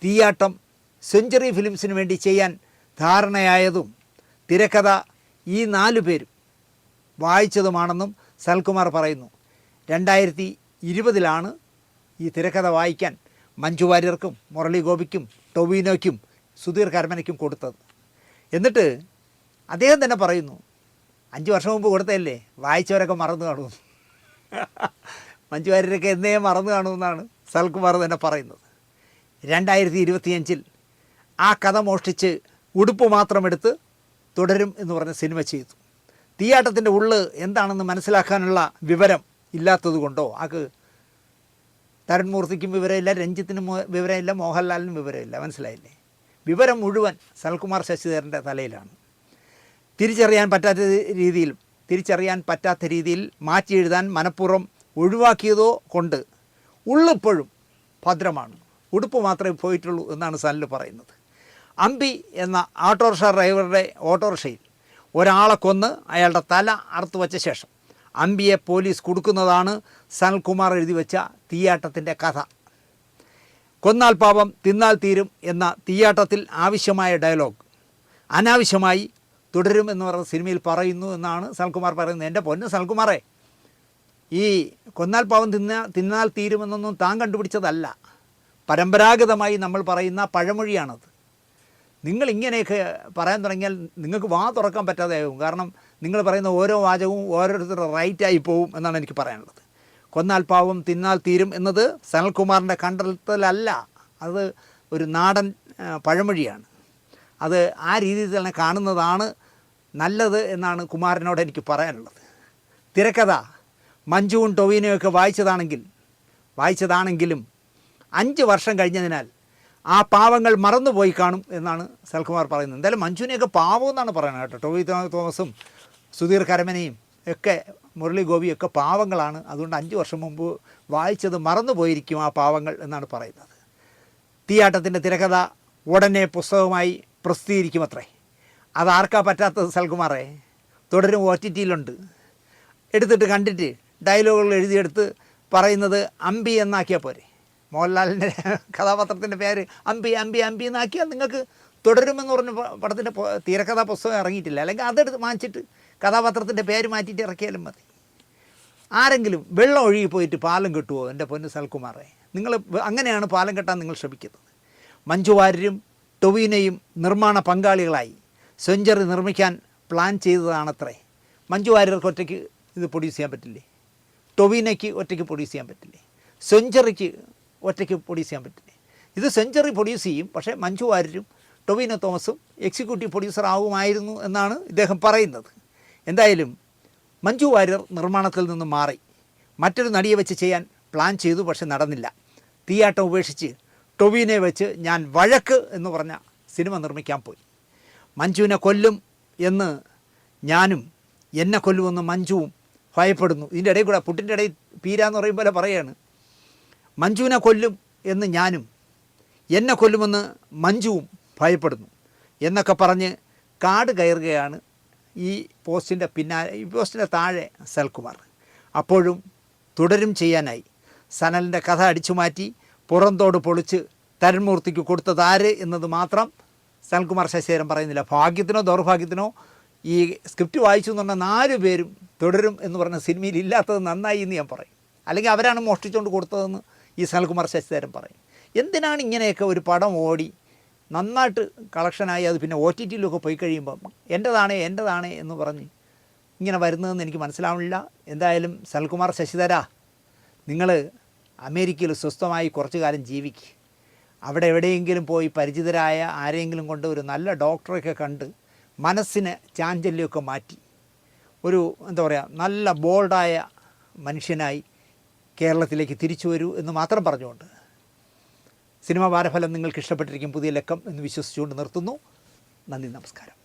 തീയാട്ടം സെഞ്ചുറി ഫിലിംസിന് വേണ്ടി ചെയ്യാൻ ധാരണയായതും തിരക്കഥ ഈ 4 പേരും വായിച്ചതുമാണെന്നും സനൽകുമാർ പറയുന്നു. 2020 ഈ തിരക്കഥ വായിക്കാൻ മഞ്ജു വാര്യർക്കും മുരളി ഗോപിക്കും ടൊവിനോയ്ക്കും സുധീർ കരമനയ്ക്കും കൊടുത്തത്. എന്നിട്ട് അദ്ദേഹം തന്നെ പറയുന്നു 5 വർഷം മുമ്പ് കൊടുത്തതല്ലേ, വായിച്ചവരൊക്കെ മറന്നു കാണുമെന്ന്. മഞ്ജു വാര്യരൊക്കെ എന്നേ മറന്നു കാണുമെന്നാണ് സനൽകുമാർ തന്നെ പറയുന്നത്. 2025 ആ കഥ മോഷ്ടിച്ച് ഉടുപ്പ് മാത്രം എടുത്ത് തുടരും എന്ന് പറഞ്ഞ സിനിമ ചെയ്തു. തീയാട്ടത്തിൻ്റെ ഉള്ള് എന്താണെന്ന് മനസ്സിലാക്കാനുള്ള വിവരം ഇല്ലാത്തതുകൊണ്ടോ ആക്ക് തരുൺമൂർത്തിക്കും വിവരമില്ല, രഞ്ജിത്തിനും വിവരമില്ല, മോഹൻലാലിനും വിവരമില്ല. മനസ്സിലായില്ലേ? വിവരം മുഴുവൻ സനൽകുമാർ ശശിധരൻ്റെ തലയിലാണ്. തിരിച്ചറിയാൻ പറ്റാത്ത രീതിയിൽ മാറ്റി എഴുതാൻ മനഃപൂർവ്വം ഒഴിവാക്കിയതോ കൊണ്ട് ഉള്ളിപ്പോഴും ഭദ്രമാണ്, ഉടുപ്പ് മാത്രമേ പോയിട്ടുള്ളൂ എന്നാണ് സനൽ പറയുന്നത്. അമ്പി എന്ന ഓട്ടോറിക്ഷ ഡ്രൈവറുടെ ഓട്ടോറിക്ഷയിൽ ഒരാളെ കൊന്ന് അയാളുടെ തല അറുത്തു വച്ച ശേഷം അമ്പിയെ പോലീസ് കൊടുക്കുന്നതാണ് സനൽകുമാർ എഴുതി വെച്ച തീയാട്ടത്തിൻ്റെ കഥ. കൊന്നാൽ പാപം തിന്നാൽ തീരും എന്ന തീയാട്ടത്തിൽ ആവശ്യമായ ഡയലോഗ് അനാവശ്യമായി തുടരും എന്ന് പറയുന്ന സിനിമയിൽ പറയുന്നു എന്നാണ് സനൽകുമാർ പറയുന്നത്. എൻ്റെ പൊന്ന് സനൽകുമാറേ, ഈ കൊന്നാൽ പാവം തിന്നാൽ തീരുമെന്നൊന്നും താൻ കണ്ടുപിടിച്ചതല്ല, പരമ്പരാഗതമായി നമ്മൾ പറയുന്ന പഴമൊഴിയാണത്. നിങ്ങളിങ്ങനെയൊക്കെ പറയാൻ തുടങ്ങിയാൽ നിങ്ങൾക്ക് വാ തുറക്കാൻ പറ്റാതെയാകും. കാരണം നിങ്ങൾ പറയുന്ന ഓരോ വാചകവും ഓരോരുത്തരുടെ റൈറ്റായി പോവും എന്നാണ് എനിക്ക് പറയാനുള്ളത്. കൊന്നാൽ പാവം തിന്നാൽ തീരും എന്നത് സനൽകുമാറിൻ്റെ കണ്ടെത്തലല്ല, അത് ഒരു നാടൻ പഴമൊഴിയാണ്. അത് ആ രീതിയിൽ തന്നെ കാണുന്നതാണ് നല്ലത് എന്നാണ് കുമാരനോട് എനിക്ക് പറയാനുള്ളത്. തിരക്കഥ മഞ്ജുവും ടൊവിനോയൊക്കെ വായിച്ചതാണെങ്കിലും 5 വർഷം കഴിഞ്ഞതിനാൽ ആ പാവങ്ങൾ മറന്നുപോയി കാണും എന്നാണ് സനൽകുമാർ പറയുന്നത്. എന്തായാലും മഞ്ജുവിനെയൊക്കെ പാവമെന്നാണ് പറയുന്നത് കേട്ടോ. ടൊവിനോ തോമസും സുധീർ കരമനയും ഒക്കെ മുരളി ഗോപിയൊക്കെ പാവങ്ങളാണ്. അതുകൊണ്ട് 5 വർഷം മുമ്പ് വായിച്ചത് മറന്നുപോയിരിക്കും ആ പാവങ്ങൾ എന്നാണ് പറയുന്നത്. തീയാട്ടത്തിൻ്റെ തിരക്കഥ ഉടനെ പുസ്തകമായി പ്രസിദ്ധീകരിക്കുമത്രേ. അതാർക്കാ പറ്റാത്തത് സനൽകുമാറേ? തുടരും OTTയിലുണ്ട്. എടുത്തിട്ട് കണ്ടിട്ട് ഡയലോഗുകൾ എഴുതിയെടുത്ത് പറയുന്നത് അമ്പി എന്നാക്കിയാൽ പോരെ. മോഹൻലാലിൻ്റെ കഥാപാത്രത്തിൻ്റെ പേര് അമ്പി എന്നാക്കിയാൽ നിങ്ങൾക്ക് തുടരുമെന്ന് പറഞ്ഞ പടത്തിൻ്റെ തിരക്കഥാ പുസ്തകം ഇറങ്ങിയിട്ടില്ല. അല്ലെങ്കിൽ അതെടുത്ത് വാങ്ങിച്ചിട്ട് കഥാപാത്രത്തിൻ്റെ പേര് മാറ്റിയിട്ട് ഇറക്കിയാലും മതി. ആരെങ്കിലും വെള്ളം ഒഴുകിപ്പോയിട്ട് പാലം കെട്ടുമോ? എൻ്റെ പൊന്ന് സനൽകുമാറേ, നിങ്ങൾ അങ്ങനെയാണ് പാലം കെട്ടാൻ നിങ്ങൾ ശ്രമിക്കുന്നത്. മഞ്ജു വാര്യരും ടൊവിനോയും നിർമ്മാണ പങ്കാളികളായി സെഞ്ചുറി നിർമ്മിക്കാൻ പ്ലാൻ ചെയ്തതാണത്രേ. മഞ്ജു വാര്യർക്ക് ഒറ്റയ്ക്ക് ഇത് പ്രൊഡ്യൂസ് ചെയ്യാൻ പറ്റില്ലേ? ടൊവിനോയ്ക്ക് ഒറ്റയ്ക്ക് പ്രൊഡ്യൂസ് ചെയ്യാൻ പറ്റില്ലേ? സെഞ്ചുറിക്ക് ഒറ്റയ്ക്ക് പ്രൊഡ്യൂസ് ചെയ്യാൻ പറ്റില്ലേ? ഇത് സെഞ്ചുറി പ്രൊഡ്യൂസ് ചെയ്യും, പക്ഷേ മഞ്ജു വാര്യരും ടൊവിനോ തോമസും എക്സിക്യൂട്ടീവ് പ്രൊഡ്യൂസർ ആകുമായിരുന്നു എന്നാണ് ഇദ്ദേഹം പറയുന്നത്. എന്തായാലും മഞ്ജു വാര്യർ നിർമ്മാണത്തിൽ നിന്ന് മാറി മറ്റൊരു നടിയെ വെച്ച് ചെയ്യാൻ പ്ലാൻ ചെയ്തു, പക്ഷെ നടന്നില്ല. തീയാട്ടം ഉപേക്ഷിച്ച് ടൊവിനോയെ വെച്ച് ഞാൻ വഴക്ക് എന്ന് പറഞ്ഞ സിനിമ നിർമ്മിക്കാൻ പോയി. മഞ്ജുവിനെ കൊല്ലും എന്ന് ഞാനും എന്നെ കൊല്ലുമെന്ന് മഞ്ജുവും ഭയപ്പെടുന്നു. ഇതിൻ്റെ ഇടയിൽ കൂടെ പുട്ടിൻ്റെ ഇടയിൽ പീരാന്ന് പറയും പോലെ പറയുകയാണ്. മഞ്ജുവിനെ കൊല്ലും എന്ന് ഞാനും എന്നെ കൊല്ലുമെന്ന് മഞ്ജുവും ഭയപ്പെടുന്നു എന്നൊക്കെ പറഞ്ഞ് കാട് കയറുകയാണ് ഈ പോസ്റ്റിൻ്റെ പിന്നാലെ, ഈ പോസ്റ്റിൻ്റെ താഴെ സനൽകുമാർ. അപ്പോഴും തുടരും ചെയ്യാനായി സനലിൻ്റെ കഥ അടിച്ചു മാറ്റി പുറന്തോട് പൊളിച്ച് തരുൺമൂർത്തിക്ക് കൊടുത്തത് ആര് എന്നത് മാത്രം സനൽകുമാർ ശശിധരൻ പറയുന്നില്ല. ഭാഗ്യത്തിനോ ദൗർഭാഗ്യത്തിനോ ഈ സ്ക്രിപ്റ്റ് വായിച്ചു എന്ന് പറഞ്ഞാൽ 4 പേരും തുടരും എന്ന് പറഞ്ഞ സിനിമയിൽ ഇല്ലാത്തത് നന്നായി എന്ന് ഞാൻ പറയും. അല്ലെങ്കിൽ അവരാണ് മോഷ്ടിച്ചുകൊണ്ട് കൊടുത്തതെന്ന് ഈ സനൽകുമാർ ശശിധരൻ പറയും. എന്തിനാണ് ഇങ്ങനെയൊക്കെ ഒരു പടം ഓടി നന്നായിട്ട് കളക്ഷനായി അത് പിന്നെ OTT-യിലൊക്കെ പോയി കഴിയുമ്പം എൻ്റെതാണ് എന്ന് പറഞ്ഞ് ഇങ്ങനെ വരുന്നതെന്ന് എനിക്ക് മനസ്സിലാവില്ല. എന്തായാലും സനൽകുമാർ ശശിധര, നിങ്ങൾ അമേരിക്കയിൽ സ്വസ്ഥമായി കുറച്ചു കാലം ജീവിക്കുക. അവിടെ എവിടെയെങ്കിലും പോയി പരിചിതരായ ആരെങ്കിലും കൊണ്ട് ഒരു നല്ല ഡോക്ടറെയൊക്കെ കണ്ട് മനസ്സിന് ചാഞ്ചല്യമൊക്കെ മാറ്റി ഒരു എന്താ പറയുക നല്ല ബോൾഡായ മനുഷ്യനായി കേരളത്തിലേക്ക് തിരിച്ചു വരൂ എന്ന് മാത്രം പറഞ്ഞുകൊണ്ട് സിനിമ വാരഫലം നിങ്ങൾക്ക് ഇഷ്ടപ്പെട്ടിരിക്കും പുതിയ ലക്കം എന്ന് വിശ്വസിച്ചുകൊണ്ട് നിർത്തുന്നു. നന്ദി, നമസ്കാരം.